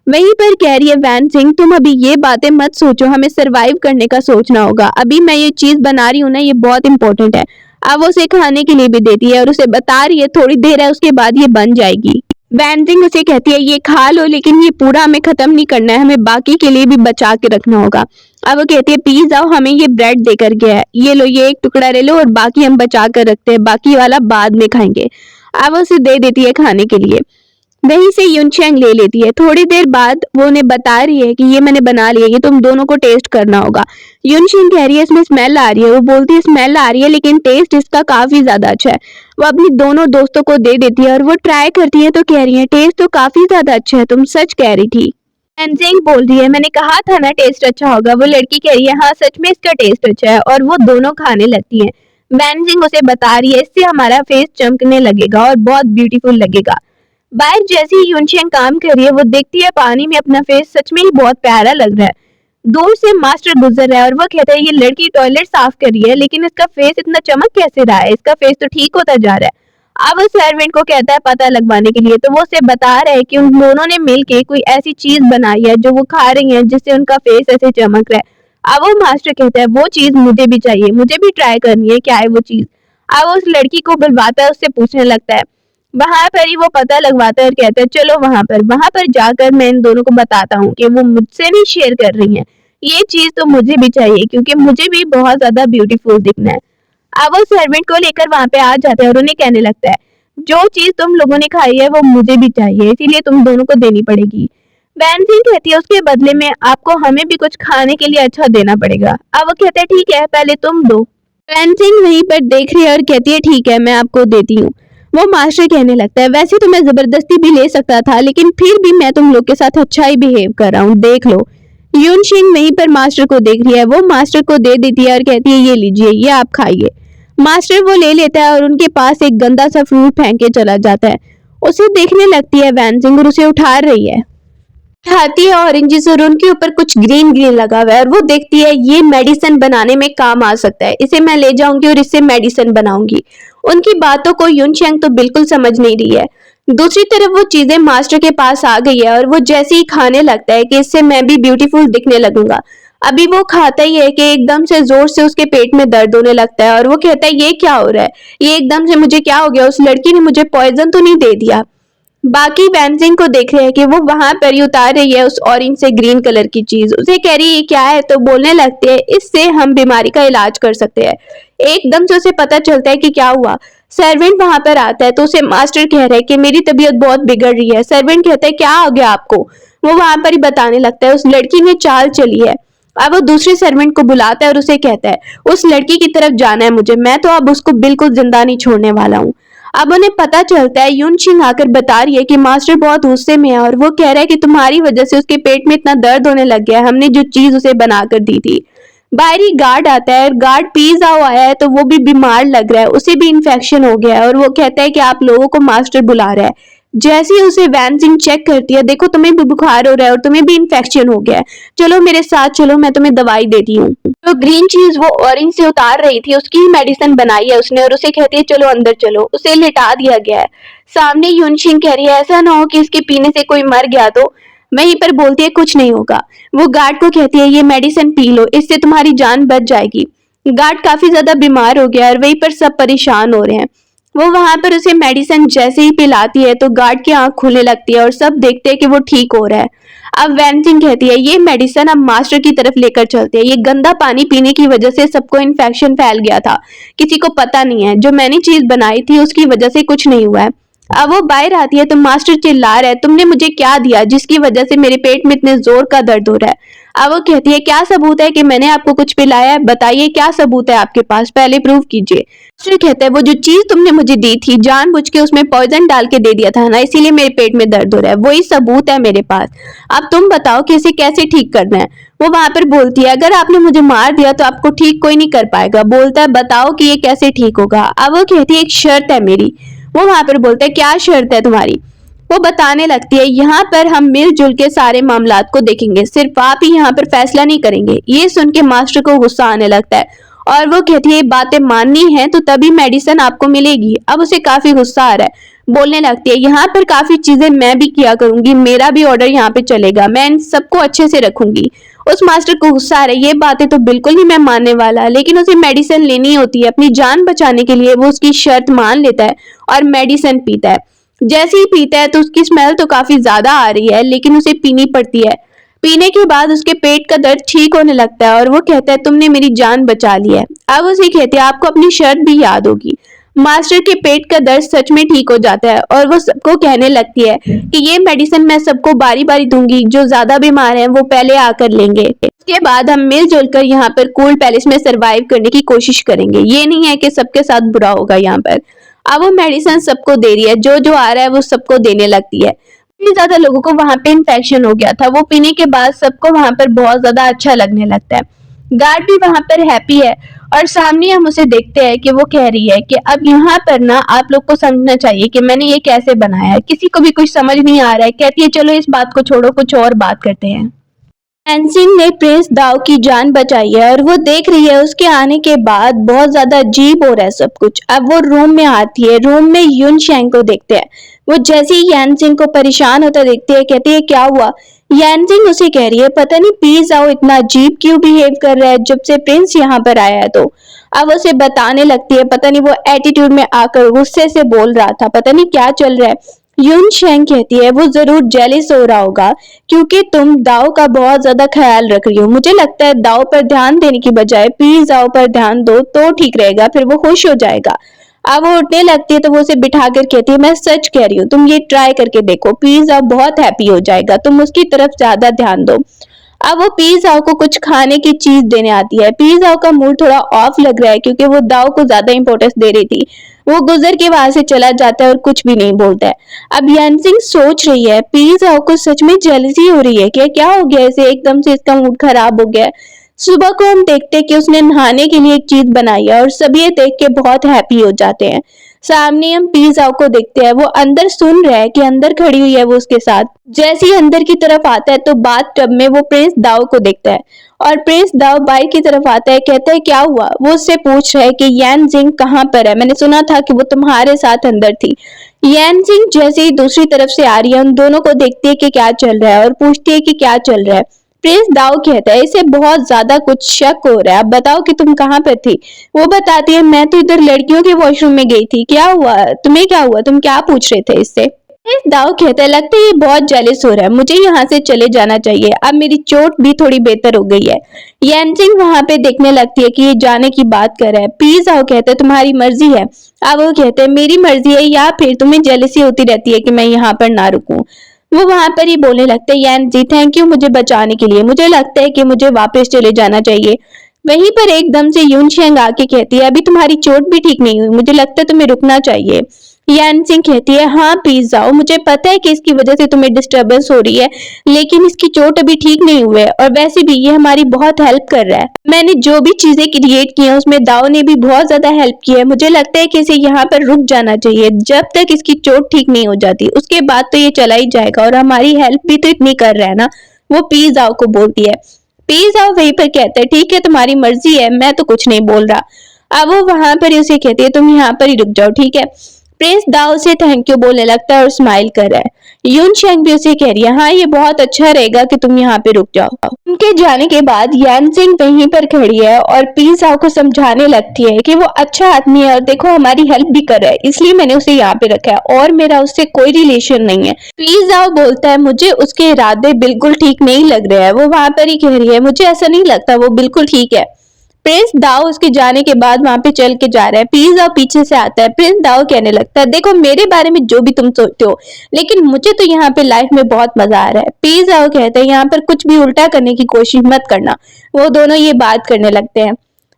वहीं पर कह रही है वैन तुम अभी ये बातें मत सोचो, हमें सरवाइव करने का सोचना होगा। अभी मैं ये चीज बना रही हूँ ना ये बहुत इंपॉर्टेंट है। अब वो उसे खाने के लिए भी देती है और उसे बता रही है थोड़ी देर है उसके बाद ये बन जाएगी। वैन उसे कहती है ये खा लो लेकिन ये पूरा हमें खत्म नहीं करना है, हमें बाकी के लिए भी बचा के रखना होगा। अब वो कहती है प्लीज आओ, हमें ये ब्रेड देकर गया है, ये लो ये एक टुकड़ा ले लो और बाकी हम बचा कर रखते हैं, बाकी वाला बाद में खाएंगे। अब वो उसे दे देती है खाने के लिए। वहीं से यूनशेंग ले लेती है। थोड़ी देर बाद वो उन्हें बता रही है कि ये मैंने बना लिया, ये तुम दोनों को टेस्ट करना होगा। यूनशेंग कह रही है इसमें स्मेल आ रही है। वो बोलती है स्मेल आ रही है लेकिन टेस्ट इसका काफी ज्यादा अच्छा है। वो अपनी दोनों दोस्तों को दे देती है और वो ट्राई करती है तो कह रही है टेस्ट तो काफी ज्यादा अच्छा है, तुम सच कह रही थी। एनजिंग बोल रही है मैंने कहा था ना टेस्ट अच्छा होगा। वो लड़की कह रही है हाँ सच में इसका टेस्ट अच्छा है और वो दोनों खाने लगती हैं। वैनजिंग उसे बता रही है इससे हमारा फेस चमकने लगेगा और बहुत ब्यूटीफुल लगेगा। बाहर जैसे ही यूनशेंग काम कर रही है वो देखती है पानी में अपना फेस सच में ही बहुत प्यारा लग रहा है। दूर से मास्टर गुजर रहा है और वो कहता है ये लड़की टॉयलेट साफ कर रही है लेकिन इसका फेस इतना चमक कैसे रहा है, इसका फेस तो ठीक होता जा रहा है। अब वो सर्वेंट को कहता है पता लगवाने के लिए, तो वो उसे बता रहा है कि उन दोनों ने मिलके कोई ऐसी चीज बनाई है जो वो खा रही है जिससे उनका फेस ऐसे चमक रहा है। अब वो मास्टर कहता है वो चीज मुझे भी चाहिए, मुझे भी ट्राई करनी है, क्या है वो चीज। अब वो उस लड़की को बुलवाता है, उससे पूछने लगता है। वहां पर ही वो पता लगवाता है और कहता है चलो वहां पर जाकर मैं इन दोनों को बताता हूँ कि वो मुझसे नहीं शेयर कर रही हैं, ये चीज तो मुझे भी चाहिए क्योंकि मुझे भी बहुत ज्यादा ब्यूटीफुल दिखना है। अब वो सर्वेंट को लेकर वहां पे आ जाता है और उन्हें कहने लगता है जो चीज तुम लोगों ने खाई है वो मुझे भी चाहिए, इसीलिए तुम दोनों को देनी पड़ेगी। वैन सिंह कहती है उसके बदले में आपको हमें भी कुछ खाने के लिए अच्छा देना पड़ेगा। अब वो कहता है ठीक है पहले तुम दो। वैन सिंह वहीं पर देख रही है और कहती है ठीक है मैं आपको देती हूँ। वो मास्टर कहने लगता है वैसे तो मैं जबरदस्ती भी ले सकता था लेकिन फिर भी मैं तुम लोग के साथ अच्छा ही बिहेव कर रहा हूँ, देख लो। यूनशिंग वहीं पर मास्टर को देख रही है, वो मास्टर को दे देती है और कहती है ये लीजिए ये आप खाइए। मास्टर वो ले लेता है और उनके पास एक गंदा सा फ्रूट फेंक के चला जाता है। उसे देखने लगती है वैन सिंह और उसे उठा रही है, उठाती है ऑरेंजेस और उनके ऊपर कुछ ग्रीन ग्रीन लगा हुआ है और वो देखती है ये मेडिसिन बनाने में काम आ सकता है, इसे मैं ले जाऊंगी और इससे मेडिसिन बनाऊंगी। उनकी बातों को यूनशेंग तो बिल्कुल समझ नहीं रही है। दूसरी तरफ वो चीजें मास्टर के पास आ गई है और वो जैसे ही खाने लगता है कि इससे मैं भी ब्यूटीफुल दिखने लगूंगा। अभी वो खाता ही है कि एकदम से जोर से उसके पेट में दर्द होने लगता है और वो कहता है ये क्या हो रहा है, ये एकदम से मुझे क्या हो गया, उस लड़की ने मुझे पॉइजन तो नहीं दे दिया। बाकी वैनजिंग को देख रहे हैं कि वो वहां पर ही उतार रही है उस ऑरेंज से ग्रीन कलर की चीज, उसे कह रही है क्या है, तो बोलने लगते हैं इससे हम बीमारी का इलाज कर सकते हैं। एकदम से उसे पता चलता है कि क्या हुआ। सर्वेंट वहां पर आता है तो उसे मास्टर कह रहा है कि मेरी तबीयत बहुत बिगड़ रही है। सर्वेंट कहता है क्या हो गया आपको। वो वहां पर ही बताने लगता है उस लड़की ने चाल चली है। अब वो दूसरे सर्वेंट को बुलाता है और उसे कहता है उस लड़की की तरफ जाना है मुझे, मैं तो अब उसको बिल्कुल जिंदा नहीं छोड़ने वाला हूँ। अब उन्हें पता चलता है यूनशिंग आकर बता रही है कि मास्टर बहुत गुस्से में है और वो कह रहा है कि तुम्हारी वजह से उसके पेट में इतना दर्द होने लग गया है, हमने जो चीज उसे बनाकर दी थी। बाहरी गार्ड आता है, गार्ड पिज्जा आया है तो वो भी बीमार लग रहा है, उसे भी इन्फेक्शन हो गया है और वो कहता है कि आप लोगों को मास्टर बुला रहा है। जैसे ही उसे वैन सिंह चेक करती है, देखो तुम्हें भी बुखार हो रहा है और तुम्हें भी इन्फेक्शन हो गया है, चलो मेरे साथ चलो, मैं तुम्हें दवाई देती हूँ। तो ग्रीन चीज वो ऑरेंज से उतार रही थी, उसकी ही मेडिसिन बनाई है उसने और उसे कहती है चलो अंदर चलो। उसे लिटा दिया गया है। सामने यूनशिंग कह रही है ऐसा ना हो कि इसके पीने से कोई मर गया तो। वहीं पर बोलती है कुछ नहीं होगा। वो गार्ड को कहती है ये मेडिसिन पी लो, इससे तुम्हारी जान बच जाएगी। गार्ड काफी ज्यादा बीमार हो गया और वहीं पर सब परेशान हो रहे हैं। वो वहां पर उसे मेडिसिन जैसे ही पिलाती है तो गार्ड की आंख खुलने लगती है और सब देखते हैं कि वो ठीक हो रहा है। अब वैनसिंग कहती है ये मेडिसिन अब मास्टर की तरफ लेकर चलते हैं, ये गंदा पानी पीने की वजह से सबको इन्फेक्शन फैल गया था, किसी को पता नहीं है, जो मैंने चीज बनाई थी उसकी वजह से कुछ नहीं हुआ है। अब वो बाहर आती है तो मास्टर चिल्ला रहा है तुमने मुझे क्या दिया जिसकी वजह से मेरे पेट में इतने जोर का दर्द हो रहा है। अब वो कहती है क्या सबूत है कि मैंने आपको कुछ पिलाया है, बताइए क्या सबूत है आपके पास, पहले प्रूव कीजिए। मास्टर कहता है वो जो चीज तुमने मुझे दी थी जानबूझ के उसमें पॉइजन डाल के दे दिया था ना, इसीलिए मेरे पेट में दर्द हो रहा है, वही सबूत है मेरे पास। अब तुम बताओ कि इसे कैसे ठीक करना है। वो वहां पर बोलती है अगर आपने मुझे मार दिया तो आपको ठीक कोई नहीं कर पाएगा। बोलता है बताओ कि ये कैसे ठीक होगा। अब वो कहती है एक शर्त है मेरी। वो वहां पर बोलता है क्या शर्त है तुम्हारी। वो बताने लगती है यहाँ पर हम मिलजुल के सारे मामलात को देखेंगे, सिर्फ आप ही यहाँ पर फैसला नहीं करेंगे। ये सुन के मास्टर को गुस्सा आने लगता है और वो कहती है बातें माननी है तो तभी मेडिसिन आपको मिलेगी। अब उसे काफी गुस्सा आ रहा है, बोलने लगती है यहाँ पर काफी चीजें मैं भी किया करूंगी, मेरा भी ऑर्डर यहाँ पे चलेगा, मैं इन सबको अच्छे से रखूंगी। उस मास्टर को गुस्सा आ रहा है ये बातें तो बिल्कुल नहीं मैं मानने वाला, लेकिन उसे मेडिसिन लेनी होती है अपनी जान बचाने के लिए। वो उसकी शर्त मान लेता है और मेडिसिन पीता है। जैसे ही पीता है तो उसकी स्मेल तो काफी ज्यादा आ रही है, लेकिन उसे पीनी पड़ती है। पीने के बाद उसके पेट का दर्द ठीक होने लगता है और वो कहता है तुमने मेरी जान बचा ली है। अब उसे कहते हैं आपको अपनी शर्त भी याद होगी। मास्टर के पेट का दर्द सच में ठीक हो जाता है और वो सबको कहने लगती है कि ये मेडिसिन मैं सबको बारी बारी दूंगी, जो ज्यादा बीमार हैं वो पहले आकर लेंगे। इसके बाद हम मिलजुल कर यहाँ पर कूल पैलेस में सरवाइव करने की कोशिश करेंगे, ये नहीं है कि सबके साथ बुरा होगा यहाँ पर। अब वो मेडिसिन सबको दे रही है, जो जो आ रहा है वो सबको देने लगती है। इतनी ज्यादा लोगों को वहां पे इन्फेक्शन हो गया था, वो पीने के बाद सबको वहां पर बहुत ज्यादा अच्छा लगने लगता है। गार्ड भी वहां पर हैप्पी है और सामने हम उसे देखते हैं कि वो कह रही है कि अब यहाँ पर ना आप लोग को समझना चाहिए कि मैंने ये कैसे बनाया है। किसी को भी कुछ समझ नहीं आ रहा है। कहती है चलो इस बात को छोड़ो, कुछ और बात करते हैं। एंसिन ने प्रिंस दाव की जान बचाई है और वो देख रही है उसके आने के बाद बहुत ज्यादा अजीब हो रहा है सब कुछ। अब वो रूम में आती है, रूम में यून शेंग को देखते हैं। वो जैसे ही यानसिंग को परेशान होता देखती है कहती है क्या हुआ। यानसिंग उसे कह रही है पता नहीं प्लीज आओ इतना अजीब क्यों बिहेव कर रहा है जब से प्रिंस यहाँ पर आया है। तो अब उसे बताने लगती है पता नहीं वो एटीट्यूड में आकर गुस्से से बोल रहा था, पता नहीं क्या चल रहा है। यून शेंग कहती है वो जरूर जेलिस हो रहा होगा क्योंकि तुम दाव का बहुत ज्यादा ख्याल रख रही हो। मुझे लगता है दाव पर ध्यान देने की बजाय प्लीज दाव पर ध्यान दो तो ठीक रहेगा, फिर वो खुश हो जाएगा। अब वो उठने लगती है तो वो उसे बिठा कर कहती है मैं सच कह रही हूँ, तुम ये ट्राई करके देखो, प्लीज दाव बहुत हैप्पी हो जाएगा, तुम उसकी तरफ ज्यादा ध्यान दो। अब वो पीज दाव को कुछ खाने की चीज देने आती है। पीज दाव का मूड थोड़ा ऑफ लग रहा है क्योंकि वो दाव को ज्यादा इंपॉर्टेंस दे रही थी। वो गुजर के वहां से चला जाता है और कुछ भी नहीं बोलता है। अब यानसिंग सोच रही है पीज दाव को सच में जेलसी हो रही है क्या, क्या हो गया इसे, एकदम से इसका मूड खराब हो गया है। सुबह को हम देखते हैं कि उसने नहाने के लिए एक चीज बनाई है और सभी ये देख के बहुत हैप्पी हो जाते हैं। सामने हम पीजाओ को देखते हैं, वो अंदर सुन रहा है कि अंदर खड़ी हुई है वो उसके साथ। जैसे ही अंदर की तरफ आता है तो बाथ टब में वो प्रिंस दाव को देखता है और प्रिंस दाव बाई की तरफ आता है, कहता है क्या हुआ। वो उससे पूछ रहा है कि यान जिंग कहाँ पर है, मैंने सुना था कि वो तुम्हारे साथ अंदर थी। यान जिंग जैसे ही दूसरी तरफ से आ रही है उन दोनों को देखती है कि क्या चल रहा है और पूछती है कि क्या चल रहा है। प्रिंस दाव कहता है इसे बहुत ज्यादा कुछ शक हो रहा है, अब बताओ कि तुम कहाँ पर थी। वो बताती है मैं तो इधर लड़कियों के वॉशरूम में गई थी, क्या हुआ तुम्हें, क्या हुआ, तुम क्या पूछ रहे थे इससे। प्रिंस दाव कहता है लगता है ये बहुत जेलस हो रहा है, मुझे यहाँ से चले जाना चाहिए, अब मेरी चोट भी थोड़ी बेहतर हो गई है। यानसिंग वहां पे देखने लगती है कि ये जाने की बात कर रहा है। प्लीज दाव कहता है तुम्हारी मर्जी है। अब वो कहते हैं मेरी मर्जी है या फिर तुम्हें जेलसी होती रहती है कि मैं यहाँ पर ना रुकूं। वो वहां पर ही बोलने लगते हैं यान जी थैंक यू मुझे बचाने के लिए, मुझे लगता है कि मुझे वापस चले जाना चाहिए। वहीं पर एकदम से यून शेंग आके कहती है अभी तुम्हारी चोट भी ठीक नहीं हुई, मुझे लगता है तुम्हें रुकना चाहिए। यान सिंह कहती है हाँ प्लीज जाओ, मुझे पता है कि इसकी वजह से तुम्हें डिस्टरबेंस हो रही है, लेकिन इसकी चोट अभी ठीक नहीं हुई है और वैसे भी ये हमारी बहुत हेल्प कर रहा है। मैंने जो भी चीजें क्रिएट की हैं उसमें दाओ ने भी बहुत ज्यादा हेल्प की है। मुझे लगता है कि इसे यहाँ पर रुक जाना चाहिए जब तक इसकी चोट ठीक नहीं हो जाती, उसके बाद तो ये चला ही जाएगा और हमारी हेल्प भी तो इतनी कर रहा है ना। वो पी जाओ को बोलती है। पी जाओ वहीं पर कहता है ठीक है तुम्हारी मर्जी है, मैं तो कुछ नहीं बोल रहा। अब वो वहां पर ही उसे कहती है तुम यहाँ पर ही रुक जाओ ठीक है। प्रिंस दाओ से थैंक यू बोलने लगता है और स्माइल कर रहा है। यून शेंग भी उसे कह रही है हाँ ये बहुत अच्छा रहेगा कि तुम यहाँ पे रुक जाओ। उनके जाने के बाद यान सिंह वहीं पर खड़ी है और पी जाओ को समझाने लगती है कि वो अच्छा आदमी है और देखो हमारी हेल्प भी कर रहा है, इसलिए मैंने उसे यहाँ पे रखा है और मेरा उससे कोई रिलेशन नहीं है। पी जाओ बोलता है मुझे उसके इरादे बिल्कुल ठीक नहीं लग रहे हैं। वो वहां पर ही कह रही है मुझे ऐसा नहीं लगता, वो बिल्कुल ठीक है। प्रिंस दाओ उसके जाने के बाद वहां पे चल के जा रहा है। प्लीज दाओ पीछे से आता है। प्रिंस दाओ कहने लगता है देखो मेरे बारे में जो भी तुम सोचते हो, लेकिन मुझे तो यहाँ पे लाइफ में बहुत मजा आ रहा है। प्लीज दाओ कहते हैं यहाँ पर कुछ भी उल्टा करने की कोशिश मत करना। वो दोनों ये बात करने लगते हैं।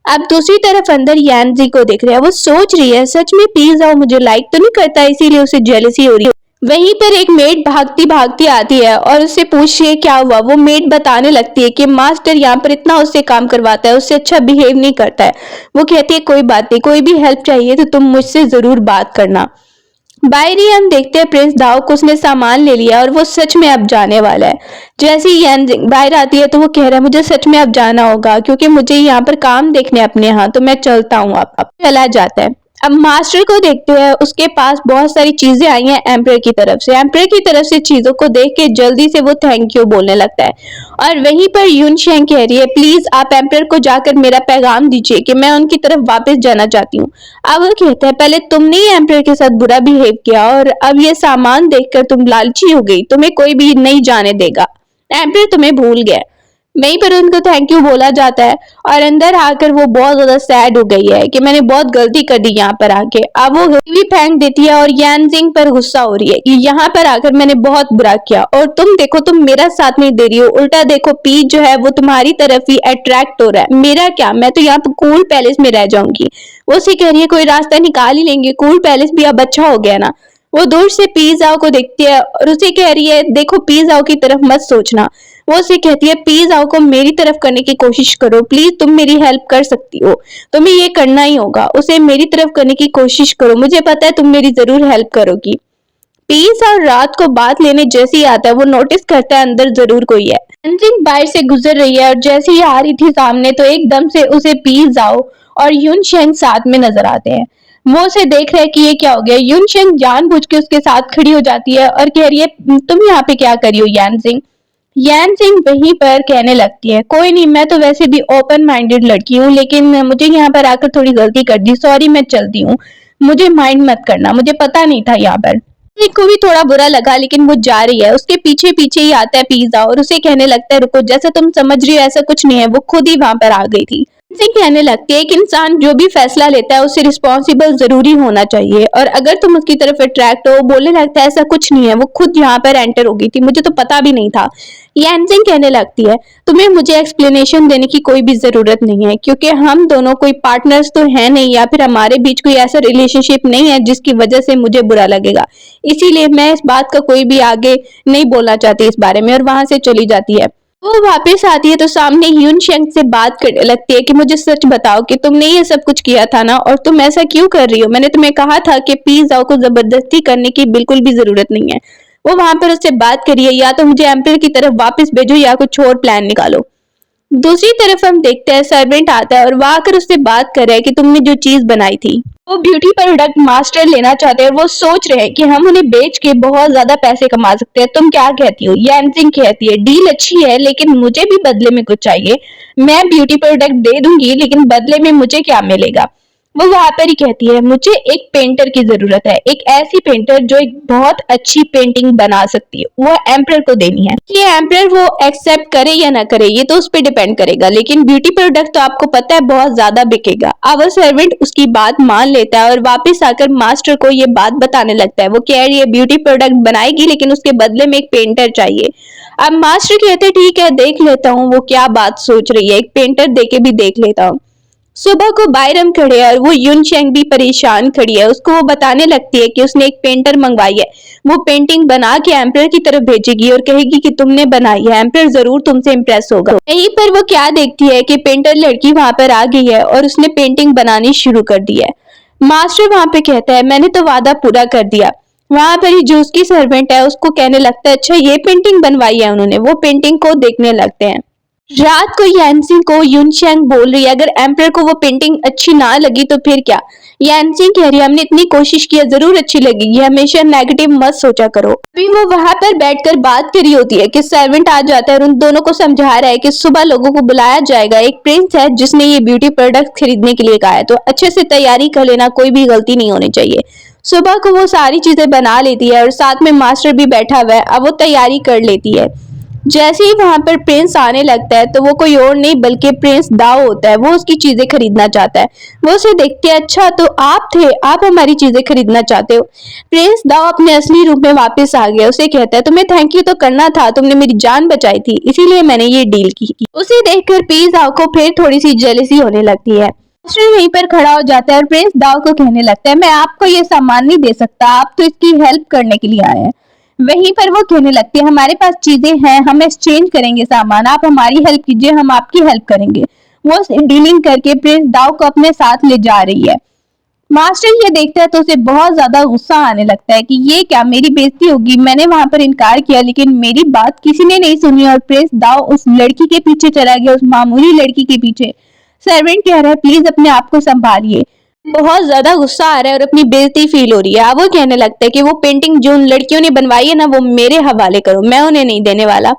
अब दूसरी तरफ अंदर यान जी को देख रहे हैं। वो सोच रही है सच में प्लीज दाओ मुझे लाइक तो नहीं करता, इसीलिए उसे जेलसी हो रही है। वहीं पर एक मेड भागती भागती आती है और उससे पूछती है क्या हुआ। वो मेड बताने लगती है कि मास्टर यहाँ पर इतना उससे काम करवाता है, उससे अच्छा बिहेव नहीं करता है। वो कहती है कोई बात नहीं, कोई भी हेल्प चाहिए तो तुम मुझसे जरूर बात करना। बाहर ही हम देखते हैं प्रिंस दाओ को उसने सामान ले लिया और वो सच में अब जाने वाला है। जैसे ही यान बाहर आती है तो वो कह रहा है मुझे सच में अब जाना होगा क्योंकि मुझे यहाँ पर काम देखने अपने यहाँ, तो मैं चलता हूँ। अब चला जाता है। अब मास्टर को देखते हैं, उसके पास बहुत सारी चीजें आई हैं एम्पर की तरफ से। एम्पर की तरफ से चीजों को देख के जल्दी से वो थैंक यू बोलने लगता है और वहीं पर यून शेंग कह रही है प्लीज आप एम्पर को जाकर मेरा पैगाम दीजिए कि मैं उनकी तरफ वापस जाना चाहती हूँ। अब वो कहता है पहले तुमने ही एम्पर के साथ बुरा बिहेव किया और अब ये सामान देखकर तुम लालची हो गई, तुम्हें कोई भी नहीं जाने देगा। एम्पर तुम्हें भूल गया। वहीं पर उनको थैंक यू बोला जाता है और अंदर आकर वो बहुत ज्यादा सैड हो गई है कि मैंने बहुत गलती कर दी यहाँ पर आके। अब वो टीवी फेंक देती है और यान जिंग पर गुस्सा हो रही है कि यहाँ पर आकर मैंने बहुत बुरा किया और तुम देखो तुम मेरा साथ नहीं दे रही हो, उल्टा देखो पी जो है वो तुम्हारी तरफ ही अट्रैक्ट हो रहा है। मेरा क्या, मैं तो यहाँ पर कूल पैलेस में रह जाऊंगी। वो उसे कह रही है कोई रास्ता निकाल ही लेंगे, कूल पैलेस भी अब अच्छा हो गया ना। वो दूर से पिज़्ज़ा को देखती है और उसे कह रही है देखो पिज़्ज़ा की तरफ मत सोचना। वो उसे कहती है पिज़्ज़ा को मेरी तरफ करने की कोशिश करो, प्लीज तुम मेरी हेल्प कर सकती हो, तुम्हें ये करना ही होगा, उसे मेरी तरफ करने की कोशिश करो, मुझे पता है तुम मेरी जरूर हेल्प करोगी। पीस और रात को बात लेने जैसे ही आता है वो नोटिस करता है अंदर जरूर कोई है। अंजिन बाहर से गुजर रही है और जैसे ही आ रही थी सामने तो एकदम से उसे पीस जाओ और यून शेंग साथ में नजर आते हैं। वो उसे देख रहे हैं कि ये क्या हो गया। यून शेंग जानबूझ के उसके साथ खड़ी हो जाती है और कह रही है तुम यहाँ पे क्या करी हो यान सिंह। यान सिंह वहीं पर कहने लगती है कोई नहीं, मैं तो वैसे भी ओपन माइंडेड लड़की हूँ, लेकिन मुझे यहाँ पर आकर थोड़ी गलती कर दी, सॉरी मैं चलती हूँ, मुझे माइंड मत करना, मुझे पता नहीं था यहाँ पर। को भी थोड़ा बुरा लगा लेकिन वो जा रही है। उसके पीछे पीछे ही आता है पिज़्ज़ा और उसे कहने लगता है रुको, जैसा तुम समझ रही हो ऐसा कुछ नहीं है, वो खुद ही वहां पर आ गई थी। उसे कहने लगती है कि इंसान जो भी फैसला लेता है उसे रिस्पॉन्सिबल जरूरी होना चाहिए और अगर तुम उसकी तरफ अट्रैक्ट हो। बोलने लगता है ऐसा कुछ नहीं है, वो खुद यहाँ पर एंटर हो गई थी, मुझे तो पता भी नहीं था। यानजिंग कहने लगती है तुम्हें मुझे एक्सप्लेनेशन देने की कोई भी जरूरत नहीं है क्योंकि हम दोनों कोई पार्टनर्स तो है नहीं या फिर हमारे बीच कोई ऐसा रिलेशनशिप नहीं है जिसकी वजह से मुझे बुरा लगेगा, इसीलिए मैं इस बात का कोई भी आगे नहीं बोलना चाहती इस बारे में। और वहां से चली जाती है। वो वापस आती है तो सामने ह्यून शेंग से बात करने लगती है कि मुझे सच बताओ कि तुमने ये सब कुछ किया था ना और तुम ऐसा क्यों कर रही हो, मैंने तुम्हें कहा था कि पिज़्ज़ा को जबरदस्ती करने की बिल्कुल भी जरूरत नहीं है। वो वहां पर उससे बात करिए या तो मुझे एम्पायर की तरफ वापस भेजो या कुछ और प्लान निकालो। दूसरी तरफ हम देखते हैं सर्वेंट आता है और वह आकर उससे बात कर रहा है कि तुमने जो चीज बनाई थी वो ब्यूटी प्रोडक्ट मास्टर लेना चाहते हैं। वो सोच रहे हैं कि हम उन्हें बेच के बहुत ज्यादा पैसे कमा सकते हैं, तुम क्या कहती हो। यानजिंग कहती है डील अच्छी है लेकिन मुझे भी बदले में कुछ चाहिए, मैं ब्यूटी प्रोडक्ट दे दूंगी लेकिन बदले में मुझे क्या मिलेगा। वो वहां पर ही कहती है मुझे एक पेंटर की जरूरत है, एक ऐसी पेंटर जो एक बहुत अच्छी पेंटिंग बना सकती है, वो एम्परर को देनी है। ये एम्परर वो एक्सेप्ट करे या ना करे ये तो उस पर डिपेंड करेगा, लेकिन ब्यूटी प्रोडक्ट तो आपको पता है बहुत ज्यादा बिकेगा। अब सर्वेंट उसकी बात मान लेता है और वापस आकर मास्टर को ये बात बताने लगता है। वो कह रही है ब्यूटी प्रोडक्ट बनाएगी लेकिन उसके बदले में एक पेंटर चाहिए। अब मास्टर कहते ठीक है देख लेता हूँ वो क्या बात सोच रही है, एक पेंटर देके भी देख लेता हूँ। सुबह को बायरम खड़े है और वो युन शेंग भी परेशान खड़ी है। उसको वो बताने लगती है कि उसने एक पेंटर मंगवाई है, वो पेंटिंग बना के एम्परर की तरफ भेजेगी और कहेगी कि तुमने बनाई है, एम्परर जरूर तुमसे इम्प्रेस होगा। यहीं पर वो क्या देखती है कि पेंटर लड़की वहां पर आ गई है और उसने पेंटिंग बनानी शुरू कर दी है। मास्टर वहां पे कहता है मैंने तो वादा पूरा कर दिया। वहां पर ही जो उसकी सर्वेंट है उसको कहने लगता है अच्छा ये पेंटिंग बनवाई है उन्होंने। वो पेंटिंग को देखने लगते हैं। रात को यानसिंग को युनशैंग बोल रही है अगर एम्पर को वो पेंटिंग अच्छी ना लगी तो फिर क्या। यानसिंग कह रही है हमने इतनी कोशिश की है, जरूर अच्छी लगेगी, हमेशा नेगेटिव मत सोचा करो। अभी वो वहां पर बैठकर बात करी होती है कि सर्वेंट आ जाता है और उन दोनों को समझा रहा है कि सुबह लोगों को बुलाया जाएगा, एक प्रिंस है जिसने ये ब्यूटी प्रोडक्ट खरीदने के लिए कहा है, तो अच्छे से तैयारी कर लेना, कोई भी गलती नहीं होनी चाहिए। सुबह को वो सारी चीजें बना लेती है और साथ में मास्टर भी बैठा हुआ है। अब वो तैयारी कर लेती है। जैसे ही वहां पर प्रिंस आने लगता है तो वो कोई और नहीं बल्कि प्रिंस दाओ होता है। वो उसकी चीजें खरीदना चाहता है। वो उसे देखते हैं अच्छा तो आप थे, आप हमारी चीजें खरीदना चाहते हो। प्रिंस दाओ अपने असली रूप में वापस आ गया। उसे कहता है तुम्हें थैंक यू तो करना था, तुमने मेरी जान बचाई थी, इसीलिए मैंने ये डील की। उसे देखकर पी दाओ को फिर थोड़ी सी जेलसी होने लगती है। मास्टर वहीं पर खड़ा हो जाता है और प्रिंस दाओ को कहने लगता है मैं आपको ये सामान नहीं दे सकता, आप तो इसकी हेल्प करने के लिए आए हैं। वहीं पर वो कहने लगती है हमारे पास चीजें हैं, हम एक्सचेंज करेंगे सामान, आप हमारी हेल्प कीजिए, हम आपकी हेल्प करेंगे। वो डीलिंग करके प्रिंस दाओ को अपने साथ ले जा रही है। मास्टर ये देखता है तो उसे बहुत ज्यादा गुस्सा आने लगता है कि ये क्या, मेरी बेइज्जती होगी, मैंने वहां पर इनकार किया लेकिन मेरी बात किसी ने नहीं सुनी और प्रिंस दाओ उस लड़की के पीछे चला गया, उस मामूली लड़की के पीछे। सर्वेंट कह रहा है प्लीज अपने आप को संभालिए। बहुत ज्यादा गुस्सा आ रहा है और अपनी बेइज्जती फील हो रही है। अब वो कहने लगता है कि वो पेंटिंग जो उन लड़कियों ने बनवाई है ना वो मेरे हवाले करो, मैं उन्हें नहीं देने वाला।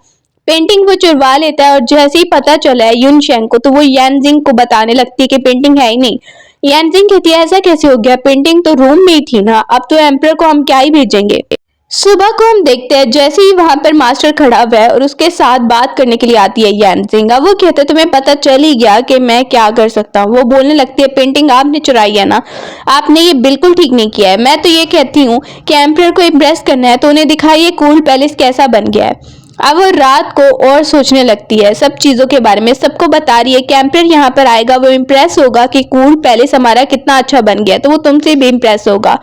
पेंटिंग वो चुरवा लेता है और जैसे ही पता चला है युन शेंग को तो वो यानजिंग को बताने लगती है कि पेंटिंग है ही नहीं। यानजिंग कहती है ऐसा कैसे हो गया, पेंटिंग तो रूम में ही थी ना, अब तो एम्परर को हम क्या ही भेजेंगे। सुबह को हम देखते हैं जैसे ही वहां पर मास्टर खड़ा हुआ है और उसके साथ बात करने के लिए आती है यानजिंग। अब वो कहते हैं तुम्हें पता चल ही गया कि मैं क्या कर सकता हूँ। वो बोलने लगती है पेंटिंग आपने चुराई है ना, आपने ये बिल्कुल ठीक नहीं किया है। मैं तो ये कहती हूँ कि एम्परर को इम्प्रेस करना है तो उन्हें दिखाइए कूल पैलेस कैसा बन गया है। अब वो रात को और सोचने लगती है सब चीजों के बारे में, सबको बता रही है कि एम्परर यहाँ पर आएगा, वो इम्प्रेस होगा कि कूल पैलेस हमारा कितना अच्छा बन गया, तो वो तुमसे भी इम्प्रेस होगा।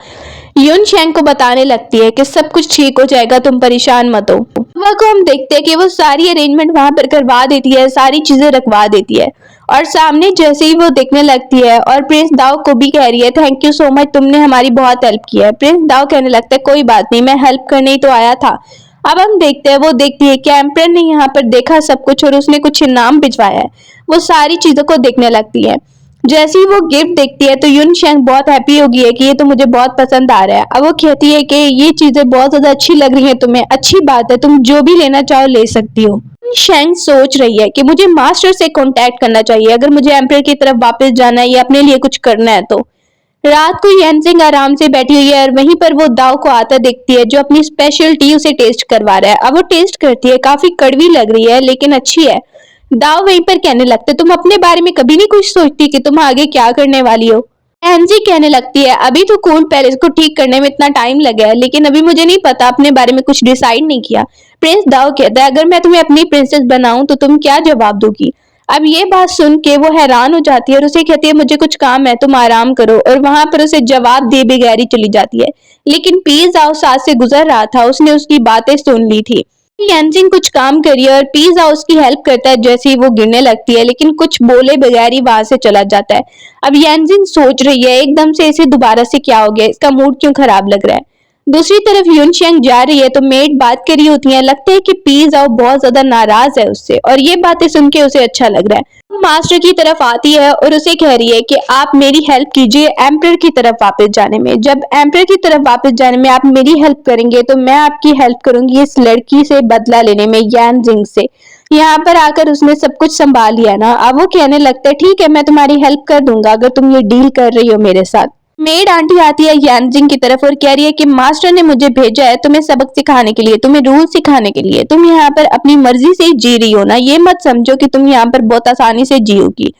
युन शेंग को बताने लगती है कि सब कुछ ठीक हो जाएगा, तुम परेशान मत हो। सुबह को हम देखते हैं कि वो सारी अरेंजमेंट वहां पर करवा देती है, सारी चीजें रखवा देती है और सामने जैसे ही वो देखने लगती है और प्रिंस दाओ को भी कह रही है थैंक यू सो मच, तुमने हमारी बहुत हेल्प की है। प्रिंस दाओ कहने लगता है कोई बात नहीं, मैं हेल्प करने ही तो आया था। अब हम देखते हैं वो देखती है कि एम्परर ने यहाँ पर देखा सब कुछ और उसने कुछ इनाम भिजवाया है। वो सारी चीजों को देखने लगती है। जैसे ही वो गिफ्ट देखती है तो युन शेंग बहुत हैप्पी होगी है कि ये तो मुझे बहुत पसंद आ रहा है। अब वो कहती है कि ये चीजें बहुत ज्यादा अच्छी लग रही हैं तुम्हें, अच्छी बात है, तुम जो भी लेना चाहो ले सकती हो। शेंग सोच रही है कि मुझे मास्टर से कांटेक्ट करना चाहिए अगर मुझे एम्परर की तरफ वापस जाना है या अपने लिए कुछ करना है तो। रात को यानसिंग आराम से बैठी हुई है और वहीं पर वो दाव को आता देखती है जो अपनी स्पेशल टी उसे टेस्ट करवा रहा है। अब वो टेस्ट करती है, काफी कड़वी लग रही है लेकिन अच्छी है। दाव वहीं पर कहने लगते तुम अपने बारे में कभी नहीं कुछ सोचती कि तुम आगे क्या करने वाली हो। एनजी कहने लगती है अभी तो कूल पैलेस को ठीक करने में इतना टाइम लगा है लेकिन अभी मुझे नहीं पता, अपने बारे में कुछ डिसाइड नहीं किया। प्रिंस दाव कहता है अगर मैं तुम्हें अपनी प्रिंसेस बनाऊं तो तुम क्या जवाब दोगी। अब ये बात सुन के वो हैरान हो जाती है और उसे कहती है मुझे कुछ काम है, तुम आराम करो, और वहां पर उसे जवाब दे बगैर ही चली जाती है। लेकिन पी जाओ साथ से गुजर रहा था, उसने उसकी बातें सुन ली थी। यानजिंग कुछ काम करी और पी जाओ उसकी हेल्प करता है जैसे ही वो गिरने लगती है लेकिन कुछ बोले बगैर ही वहां से चला जाता है। अब यानजिंग सोच रही है एकदम से इसे दोबारा से क्या हो गया, इसका मूड क्यों खराब लग रहा है। दूसरी तरफ युनशेंग जा रही है तो मेड बात कर रही होती है, लगता है कि पी जाओ बहुत ज्यादा नाराज है उससे और ये बातें सुन के उसे अच्छा लग रहा है। मास्टर की तरफ आती है और उसे कह रही है कि आप मेरी हेल्प कीजिए एम्परर की तरफ वापस जाने में। जब एम्परर की तरफ वापस जाने में आप मेरी हेल्प करेंगे तो मैं आपकी हेल्प करूंगी इस लड़की से बदला लेने में, यानजिंग से। यहाँ पर आकर उसने सब कुछ संभाल लिया ना। अब वो कहने लगता है ठीक है मैं तुम्हारी हेल्प कर दूंगा अगर तुम ये डील कर रही हो मेरे साथ। मेड आंटी आती है यानजिंग की तरफ और कह रही है कि मास्टर ने मुझे भेजा है तुम्हें सबक सिखाने के लिए, तुम्हें रूल सिखाने के लिए। तुम यहाँ पर अपनी मर्जी से जी रही हो ना, ये मत समझो कि तुम यहाँ पर बहुत आसानी से जियोगी।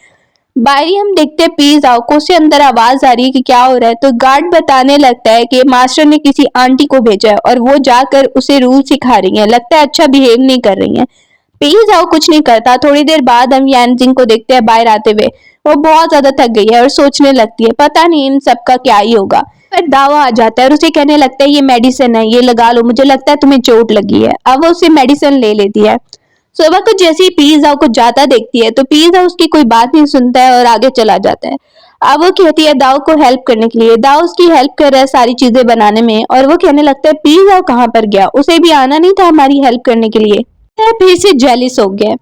बाहरी हम देखते हैं पी जाओ को से अंदर आवाज आ रही है कि क्या हो रहा है, तो गार्ड बताने लगता है कि मास्टर ने किसी आंटी को भेजा है और वो जाकर उसे रूल सिखा रही है, लगता है अच्छा बिहेव नहीं कर रही है। पी जाओ कुछ नहीं करता। थोड़ी देर बाद हम यानजिंग को देखते हैं बाहर आते हुए। वो बहुत ज्यादा थक गई है और सोचने लगती है पता नहीं इन सब का क्या ही होगा। पर दावा आ जाता है और उसे कहने लगता है ये मेडिसिन है, ये लगा लो, मुझे लगता है तुम्हें चोट लगी है। अब वो उसे मेडिसिन ले लेती है। सुबह को जैसे ही पी जाओ को जाता देखती है तो पी जाओ उसकी कोई बात नहीं सुनता है और आगे चला जाता है। अब वो कहती है दाव को हेल्प करने के लिए। दाव उसकी हेल्प कर रहा है सारी चीजें बनाने में और वो कहने लगता है पी जाओ कहाँ पर गया, उसे भी आना नहीं था हमारी हेल्प करने के लिए। फिर से जेलिस हो गया।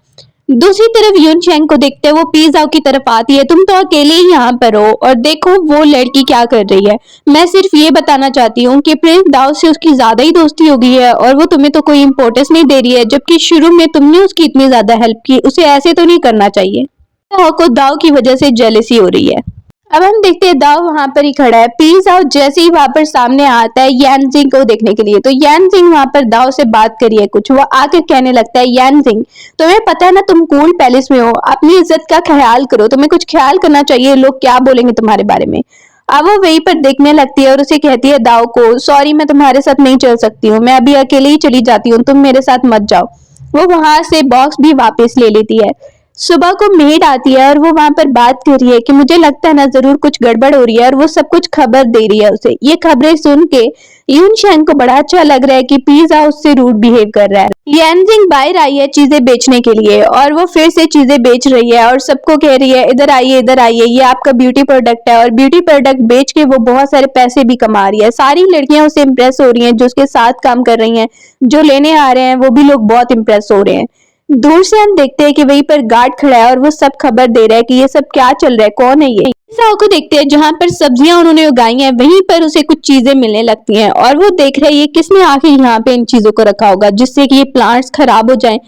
दूसरी तरफ यूनशेंग को देखते हैं वो पिज़्ज़ा की तरफ आती है। तुम तो अकेले ही यहाँ पर हो और देखो वो लड़की क्या कर रही है। मैं सिर्फ ये बताना चाहती हूँ कि प्रिंस दाव से उसकी ज्यादा ही दोस्ती हो गई है और वो तुम्हें तो कोई इम्पोर्टेंस नहीं दे रही है, जबकि शुरू में तुमने उसकी इतनी ज्यादा हेल्प की। उसे ऐसे तो नहीं करना चाहिए। दाव को दाव की वजह से जेलसी हो रही है। अब हम देखते हैं दाव वहां पर ही खड़ा है। पिज़्ज़ा जैसे ही वहां पर सामने आता है यानजिंग को देखने के लिए, तो यानजिंग वहां पर दाव से बात करी है कुछ। वो आके कहने लगता है यानजिंग तुम्हें पता है ना तुम कूल पैलेस में हो, अपनी इज्जत का ख्याल करो, तुम्हें कुछ ख्याल करना चाहिए, लोग क्या बोलेंगे तुम्हारे बारे में। अब वो वहीं पर देखने लगती है और उसे कहती है दाव को सॉरी मैं तुम्हारे साथ नहीं चल सकती हूँ, मैं अभी अकेले ही चली जाती हूँ, तुम मेरे साथ मत जाओ। वो वहां से बॉक्स भी वापस ले लेती है। सुबह को मेड आती है और वो वहां पर बात कर रही है कि मुझे लगता है ना जरूर कुछ गड़बड़ हो रही है और वो सब कुछ खबर दे रही है उसे। ये खबरें सुन के यूनशेंग को बड़ा अच्छा लग रहा है कि पिज़्ज़ा उससे रूड बिहेव कर रहा है। यानजिंग बाहर आई है चीजें बेचने के लिए और वो फिर से चीजें बेच रही है और सबको कह रही है इधर आइए, ये आपका ब्यूटी प्रोडक्ट है। और ब्यूटी प्रोडक्ट बेच के वो बहुत सारे पैसे भी कमा रही है। सारी लड़कियां उससे इम्प्रेस हो रही हैं जो उसके साथ काम कर रही हैं, जो लेने आ रहे हैं वो भी लोग बहुत इम्प्रेस हो रहे हैं। दूर से हम देखते हैं कि वहीं पर गार्ड खड़ा है और वो सब खबर दे रहा है कि ये सब क्या चल रहा है, कौन है ये। साओ को देखते हैं जहां पर सब्जियां उन्होंने उगाई हैं वहीं पर उसे कुछ चीजें मिलने लगती हैं और वो देख रहा है ये किसने आके यहाँ पे इन चीजों को रखा होगा जिससे कि ये प्लांट्स खराब हो जाएं।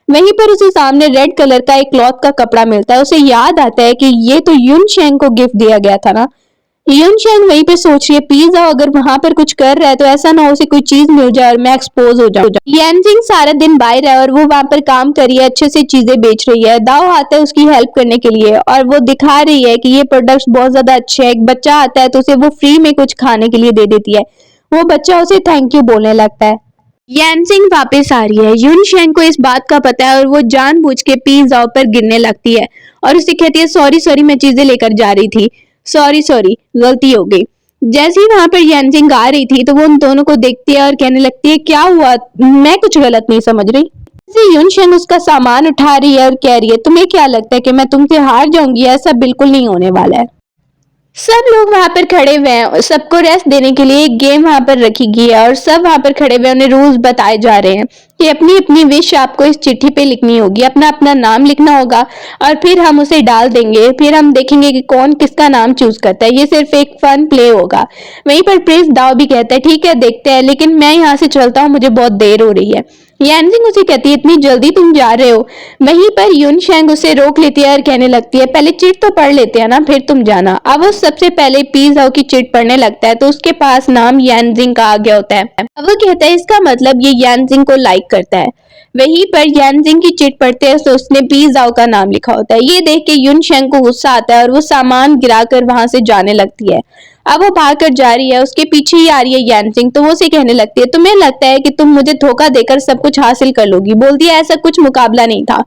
वहीं पर उसे सामने रेड कलर का एक क्लॉथ का कपड़ा मिलता है। उसे याद आता है कि ये तो यूनशेंग को गिफ्ट दिया गया था ना। यूनशेंग वहीं पे सोच रही है पिज़्ज़ा अगर वहां पर कुछ कर रहा है तो ऐसा ना हो उसे कोई चीज मिल जाए और मैं एक्सपोज हो जाऊं। यानजिंग सारा दिन बाहर है और वो वहां पर काम कर रही है, अच्छे से चीजें बेच रही है। दाव आता है उसकी हेल्प करने के लिए और वो दिखा रही है कि ये प्रोडक्ट्स बहुत ज्यादा अच्छे हैं। एक बच्चा आता है तो उसे वो फ्री में कुछ खाने के लिए दे देती है। वो बच्चा उसे थैंक यू बोलने लगता है। यानजिंग वापस आ रही है। यूनशेंग को इस बात का पता है और वो जानबूझ के पिज़्ज़ा पर गिरने लगती है और उसे कहती है सॉरी सॉरी मैं चीजें लेकर जा रही थी, सॉरी गलती हो गई। जैसे ही वहां पर यानजिंग आ रही थी तो वो उन दोनों को देखती है और कहने लगती है क्या हुआ, मैं कुछ गलत नहीं समझ रही। यूनशेंग उसका सामान उठा रही है और कह रही है तुम्हें क्या लगता है कि मैं तुमसे हार जाऊंगी, ऐसा बिल्कुल नहीं होने वाला है। सब लोग वहां पर खड़े हुए हैं और सबको रेस्ट देने के लिए एक गेम वहां पर रखी गई है और सब वहां पर खड़े हुए उन्हें रूल्स बताए जा रहे हैं कि अपनी अपनी विश आपको इस चिट्ठी पे लिखनी होगी, अपना अपना नाम लिखना होगा और फिर हम उसे डाल देंगे, फिर हम देखेंगे कि कौन किसका नाम चूज करता है। ये सिर्फ एक फन प्ले होगा। वहीं पर प्रिंस दाव भी कहता है ठीक है देखते हैं, लेकिन मैं यहाँ से चलता हूँ, मुझे बहुत देर हो रही है। यानजिंग उसे कहती है इतनी जल्दी तुम जा रहे हो। वहीं पर यूनशेंग उसे रोक लेती है और कहने लगती है पहले चिट तो पढ़ लेते हैं ना फिर तुम जाना। अब वो सबसे पहले पिज़्ज़ा की चिट पढ़ने लगता है तो उसके पास नाम यानजिंग का आ गया होता है। अब वो कहता है इसका मतलब ये यानजिंग को लाइक करता है। वहीं पर यानजिंग की चिट पढ़ते हैं तो उसने पिज़्ज़ा का नाम लिखा होता है। ये देख के यूनशेंग को गुस्सा आता है और वो सामान गिराकर वहां से जाने लगती है। अब वो भागकर जा रही है, उसके पीछे ही आ रही है यानजिंग, तो वो उसे कहने लगती है तुम्हें लगता है कि तुम मुझे धोखा देकर सब कुछ हासिल कर लोगी, बोलती है ऐसा कुछ मुकाबला नहीं था।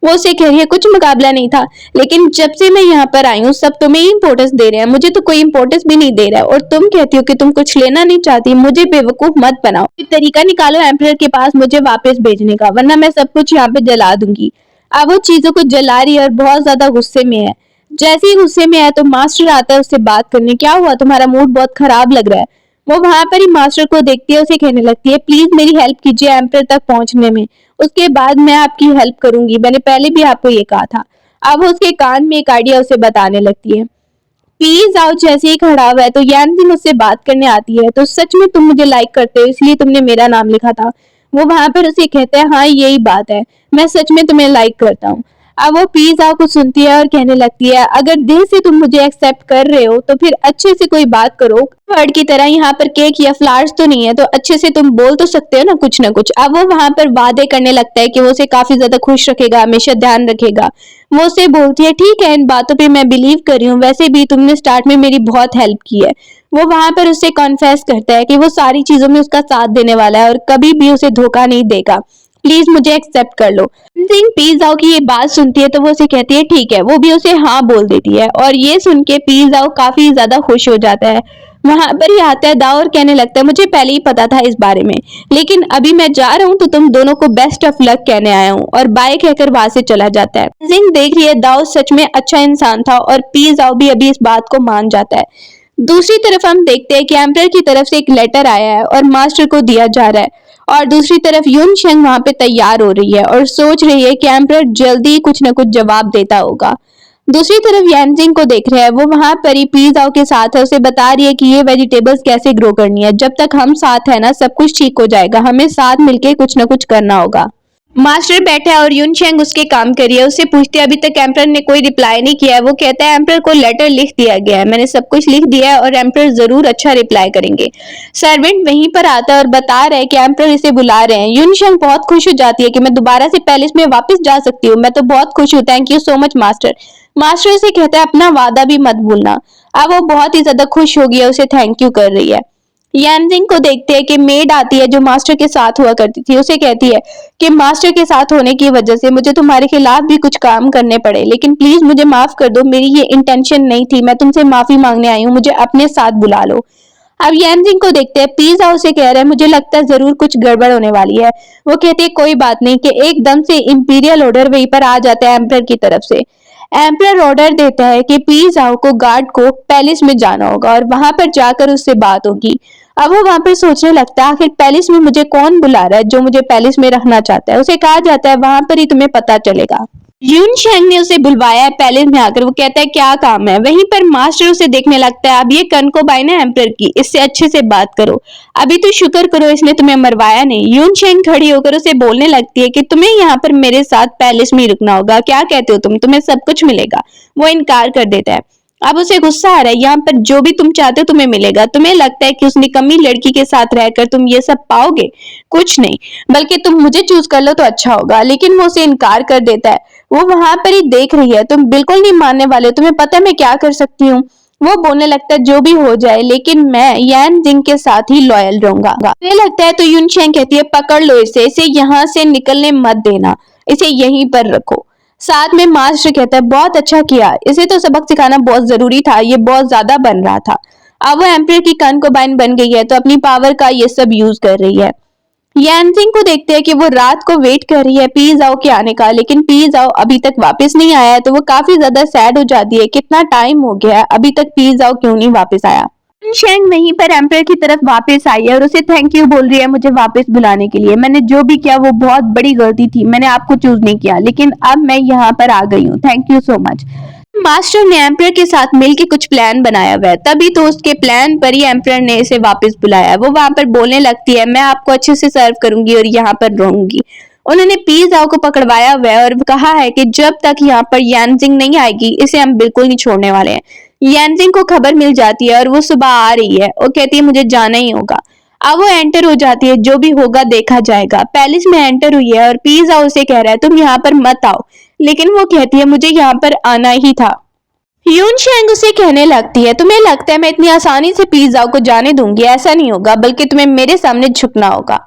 वो उसे कह रही है कुछ मुकाबला नहीं था, लेकिन जब से मैं यहाँ पर आई हूँ सब तुम्हें ही इंपॉर्टेंस दे रहे हैं, मुझे तो कोई इंपॉर्टेंस भी नहीं दे रहा है और तुम कहती हो कि तुम कुछ लेना नहीं चाहती। मुझे बेवकूफ मत बनाओ, तरीका निकालो एम्परर के पास मुझे वापस भेजने का, वरना मैं सब कुछ यहाँ पे जला दूंगी। अब वो चीजों को जला रही है और बहुत ज्यादा गुस्से में है। जैसे ही गुस्से में आया तो मास्टर आता है उससे बात करने, क्या हुआ तुम्हारा मूड बहुत खराब लग रहा है। वो वहां पर ही मास्टर को देखती है, उसे कहने लगती है प्लीज मेरी हेल्प कीजिए एम्पर तक पहुंचने में, उसके बाद मैं आपकी हेल्प करूंगी, मैंने पहले भी आपको ये कहा था। अब वो उसके कान में एक आइडिया उसे बताने लगती है। प्लीज आओ जैसे ही खड़ा हुआ है तो यानजिंग उससे बात करने आती है, तो सच में तुम मुझे लाइक करते हो इसलिए तुमने मेरा नाम लिखा था। वो वहां पर उसे कहते हैं हाँ यही बात है, मैं सच में तुम्हें लाइक करता हूँ। अब वो पिज़्ज़ा को सुनती है और कहने लगती है अगर दिल से तुम मुझे एक्सेप्ट कर रहे हो तो फिर अच्छे से कोई बात करो, वर्ड की तरह यहाँ पर केक या फ्लावर्स तो नहीं है, तो अच्छे से तुम बोल तो सकते हो ना कुछ ना कुछ। अब वो वहां पर वादे करने लगता है कि वो उसे काफी ज्यादा खुश रखेगा, हमेशा ध्यान रखेगा। वो उसे बोलती है ठीक है इन बातों पे मैं बिलीव कर रही हूँ, वैसे भी तुमने स्टार्ट में मेरी बहुत हेल्प की है। वो वहां पर उससे कॉन्फेस करता है कि वो सारी चीजों में उसका साथ देने वाला है और कभी भी उसे धोखा नहीं देगा। प्लीज मुझे एक्सेप्ट कर लो। जिंग पी जाओ की ये बात सुनती है तो वो उसे कहती है ठीक है, वो भी उसे हाँ बोल देती है और ये सुन के पी जाओ काफी ज्यादा खुश हो जाता है। वहां पर ही आता है दाओ और कहने लगता है मुझे पहले ही पता था इस बारे में, लेकिन अभी मैं जा रहा हूँ तो तुम दोनों को बेस्ट ऑफ लक कहने आया हूँ, और बाय कहकर वहां से चला जाता है। जिंग देख रही है दाओ सच में अच्छा इंसान था और पी जाओ भी अभी इस बात को मान जाता है। दूसरी तरफ हम देखते हैं कि एम्परर की तरफ से एक लेटर आया है और मास्टर को दिया जा रहा है, और दूसरी तरफ यून शेंग वहां पे तैयार हो रही है और सोच रही है कि एम्परर जल्दी कुछ न कुछ जवाब देता होगा। दूसरी तरफ यानजिंग को देख रहे हैं, वो वहां पर ही पीजाओ के साथ है, उसे बता रही है कि ये वेजिटेबल्स कैसे ग्रो करनी है, जब तक हम साथ है ना सब कुछ ठीक हो जाएगा, हमें साथ मिलके कुछ ना कुछ करना होगा। मास्टर बैठा है और यूनशेंग उसके काम करी है, उससे पूछते हैं अभी तक एम्परर ने कोई रिप्लाई नहीं किया है। वो कहता है एम्परर को लेटर लिख दिया गया है, मैंने सब कुछ लिख दिया है और एम्परर जरूर अच्छा रिप्लाई करेंगे। सर्वेंट वहीं पर आता है और बता रहा है कि एम्परर इसे बुला रहे हैं। यूनशेंग बहुत खुश हो जाती है कि मैं दोबारा से पैलेस में वापस जा सकती हूँ, मैं तो बहुत खुश हूँ, thank you so much master. Master से कहता है अपना वादा भी मत भूलना। अब वो बहुत ही ज्यादा खुश हो गया, उसे थैंक यू कर रही है। यानजिंग को देखते हैं कि मेड आती है जो मास्टर के साथ हुआ करती थी, उसे कहती है कि मास्टर के साथ होने की वजह से मुझे तुम्हारे खिलाफ भी कुछ काम करने पड़े, लेकिन प्लीज मुझे माफ कर दो, मेरी ये इंटेंशन नहीं थी, मैं तुमसे माफी मांगने आई हूँ, मुझे अपने साथ बुला लो। अब यानजिंग को देखते हैं पिज़्ज़ा उसे कह रहा है मुझे लगता है जरूर कुछ गड़बड़ होने वाली है। वो कहती है कोई बात नहीं, कि एकदम से इंपीरियल ऑर्डर वहीं पर आ जाता है एम्परर की तरफ से। एम्परर ऑर्डर देता है कि पिज़्ज़ा को गार्ड को पैलेस में जाना होगा और वहां पर जाकर उससे बात होगी। अब वो वहां पर सोचने लगता है आखिर पैलेस में मुझे कौन बुला रहा है जो मुझे पैलेस में रखना चाहता है। उसे कहा जाता है वहां पर ही तुम्हें पता चलेगा। यून शेंग ने उसे बुलवाया है पैलेस में आकर, वो कहता है क्या काम है। वहीं पर मास्टर उसे देखने लगता है अब ये कनकोबाइन है एम्परर की, इससे अच्छे से बात करो, अभी तो शुक्र करो इसने तुम्हें मरवाया नहीं। यून शेंग खड़ी होकर उसे बोलने लगती है कि तुम्हें यहाँ पर मेरे साथ पैलेस में ही रुकना होगा, क्या कहते हो तुम, तुम्हें सब कुछ मिलेगा। वो इनकार कर देता है। अब उसे गुस्सा आ रहा है, यहाँ पर जो भी तुम चाहते हो तुम्हें मिलेगा। तुम्हें लगता है कि उस निकम्मी लड़की के साथ रहकर तुम ये सब पाओगे, कुछ नहीं, बल्कि तुम मुझे चूज कर लो तो अच्छा होगा। लेकिन वो उसे इनकार कर देता है। वो वहां पर ही देख रही है, तुम बिल्कुल नहीं मानने वाले, तुम्हें पता है मैं क्या कर सकती हूँ। वो बोलने लगता है जो भी हो जाए लेकिन मैं यान जिंग के साथ ही लॉयल रहूंगा। मुझे लगता है तो यून शेंग कहती है पकड़ लो इसे यहाँ से निकलने मत देना, इसे यहीं पर रखो। साथ में मास्टर कहता है बहुत अच्छा किया, इसे तो सबक सिखाना बहुत जरूरी था, ये बहुत ज्यादा बन रहा था। अब वो एम्परर की कनकोबाइन बन गई है तो अपनी पावर का ये सब यूज कर रही है। यानजिंग को देखते हैं कि वो रात को वेट कर रही है पिज़्ज़ाओ के आने का, लेकिन पिज़्ज़ाओ अभी तक वापस नहीं आया है, तो वो काफी ज्यादा सैड हो जाती है, कितना टाइम हो गया है अभी तक पिज़्ज़ाओ क्यों नहीं वापस आया। शेंग वहीं पर एम्परर की तरफ वापस आई है और उसे थैंक यू बोल रही है मुझे वापस बुलाने के लिए। मैंने जो भी किया वो बहुत बड़ी गलती थी, मैंने आपको चूज नहीं किया, लेकिन अब मैं यहाँ पर आ गई हूँ, thank you so much. Master ने एम्परर के साथ मिलकर कुछ प्लान बनाया हुआ है, तभी तो उसके प्लान पर ही एम्परर ने इसे वापस बुलाया है। वो वहां पर बोलने लगती है मैं आपको अच्छे से सर्व करूंगी और यहाँ पर रहूंगी। उन्होंने पिज़्ज़ाओ को पकड़वाया हुआ है और कहा है कि जब तक यहाँ पर यानजिंग नहीं आएगी इसे हम बिल्कुल नहीं छोड़ने वाले हैं। यानजिंग को खबर मिल जाती है और वो सुबह आ रही है और कहती है मुझे जाना ही होगा। अब वो एंटर हो जाती है, जो भी होगा देखा जाएगा। पैलेस में एंटर हुई है और पिज़्ज़ाओ उसे कह रहा है तुम यहाँ पर मत आओ, लेकिन वो कहती है मुझे यहाँ पर आना ही था। यून शेंग उसे कहने लगती है तुम्हें लगता है मैं इतनी आसानी से पिज़्ज़ाओ को जाने दूंगी, ऐसा नहीं होगा, बल्कि तुम्हें मेरे सामने झुकना होगा।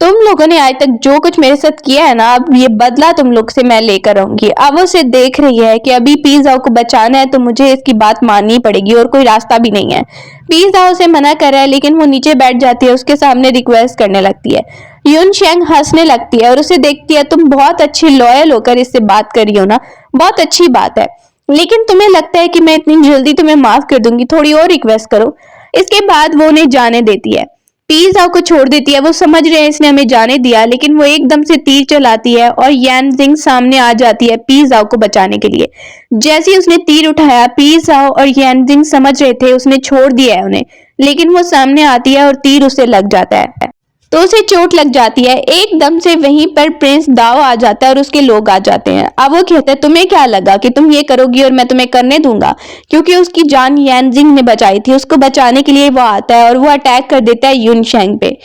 तुम लोगों ने आज तक जो कुछ मेरे साथ किया है ना, अब ये बदला तुम लोग से मैं लेकर आऊंगी। अब वो उसे देख रही है कि अभी पिज़्ज़ाओ को बचाना है तो मुझे इसकी बात माननी पड़ेगी और कोई रास्ता भी नहीं है। पिज़्ज़ाओ उसे मना कर रहा है लेकिन वो नीचे बैठ जाती है, उसके सामने रिक्वेस्ट करने लगती है। यून शेंग हंसने लगती है और उसे देखती है तुम बहुत अच्छी लॉयल होकर इससे बात कर रही हो ना, बहुत अच्छी बात है, लेकिन तुम्हें लगता है कि मैं इतनी जल्दी तुम्हें माफ कर दूंगी, थोड़ी और रिक्वेस्ट करो। इसके बाद वो उन्हें जाने देती है, पिज़्ज़ाओ को छोड़ देती है। वो समझ रहे हैं इसने हमें जाने दिया, लेकिन वो एकदम से तीर चलाती है और यानजिंग सामने आ जाती है पिज़्ज़ाओ को बचाने के लिए। जैसे ही उसने तीर उठाया पिज़्ज़ाओ और यानजिंग समझ रहे थे उसने छोड़ दिया है उन्हें, लेकिन वो सामने आती है और तीर उसे लग जाता है तो उसे चोट लग जाती है। एकदम से वहीं पर प्रिंस दाओ आ जाता है और उसके लोग आ जाते हैं। अब वो कहता है तुम्हें क्या लगा कि तुम ये करोगी और मैं तुम्हें करने दूंगा, क्योंकि उसकी जान यानजिंग ने बचाई थी। उसको बचाने के लिए वो आता है और वो अटैक कर देता है यून शेंग पे।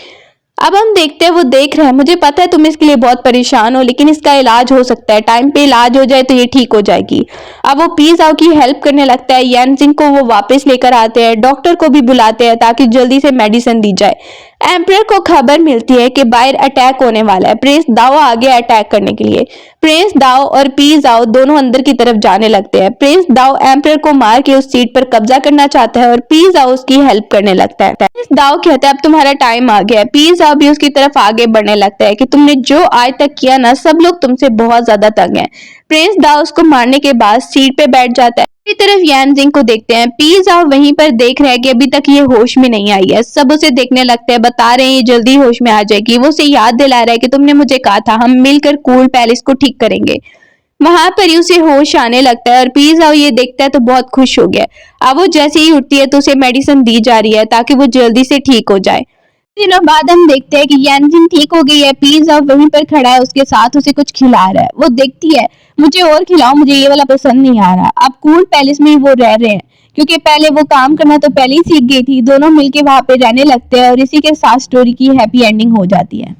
अब हम देखते हैं वो देख रहे हैं, मुझे पता है तुम इसके लिए बहुत परेशान हो, लेकिन इसका इलाज हो सकता है, टाइम पे इलाज हो जाए तो ये ठीक हो जाएगी। अब वो पी जाओ की हेल्प करने लगता है, यानजिंग को वो वापस लेकर आते हैं, डॉक्टर को भी बुलाते हैं ताकि जल्दी से मेडिसिन दी जाए। एम्परर को खबर मिलती है कि बाहर अटैक होने वाला है, प्रिंस दाओ आ गया अटैक करने के लिए। प्रिंस दाओ और पी जाओ दोनों अंदर की तरफ जाने लगते हैं। प्रिंस दाओ एम्परर को मार के उस सीट पर कब्जा करना चाहता है और पी जाओ उसकी हेल्प करने लगता है। प्रिंस दाओ कहता है अब तुम्हारा टाइम आ गया है। पी जाओ भी उसकी तरफ आगे बढ़ने लगता है कि तुमने जो आज तक किया ना, सब लोग तुमसे बहुत ज्यादा तंग हैं। प्रिंस दाओ उसको मारने के बाद सीट पे बैठ जाता है। दूसरी तरफ यानजिंग को देखते हैं, पी जाओ वहीं पर देख रहे हैं कि अभी तक ये होश में नहीं आई है। सब उसे देखने लगते हैं, बता रहे हैं ये जल्दी होश में आ जाएगी। वो उसे याद दिला रहा है कि तुमने मुझे कहा था हम मिलकर कूल पैलेस को ठीक करेंगे। वहां पर ही उसे होश आने लगता है और पी जाओ ये देखता है तो बहुत खुश हो गया। अब वो जैसे ही उठती है तो उसे मेडिसिन दी जा रही है ताकि वो जल्दी से ठीक हो जाए। दिनों बाद हम देखते हैं कि यानजिन ठीक हो गई है, पिज़्ज़ा वहीं पर खड़ा है, उसके साथ उसे कुछ खिला रहा है। वो देखती है मुझे और खिलाओ, मुझे ये वाला पसंद नहीं आ रहा। अब कूल पैलेस में ही वो रह रहे हैं क्योंकि पहले वो काम करना तो पहले ही सीख गई थी। दोनों मिलके वहां पे रहने लगते हैं और इसी के साथ स्टोरी की हैप्पी एंडिंग हो जाती है।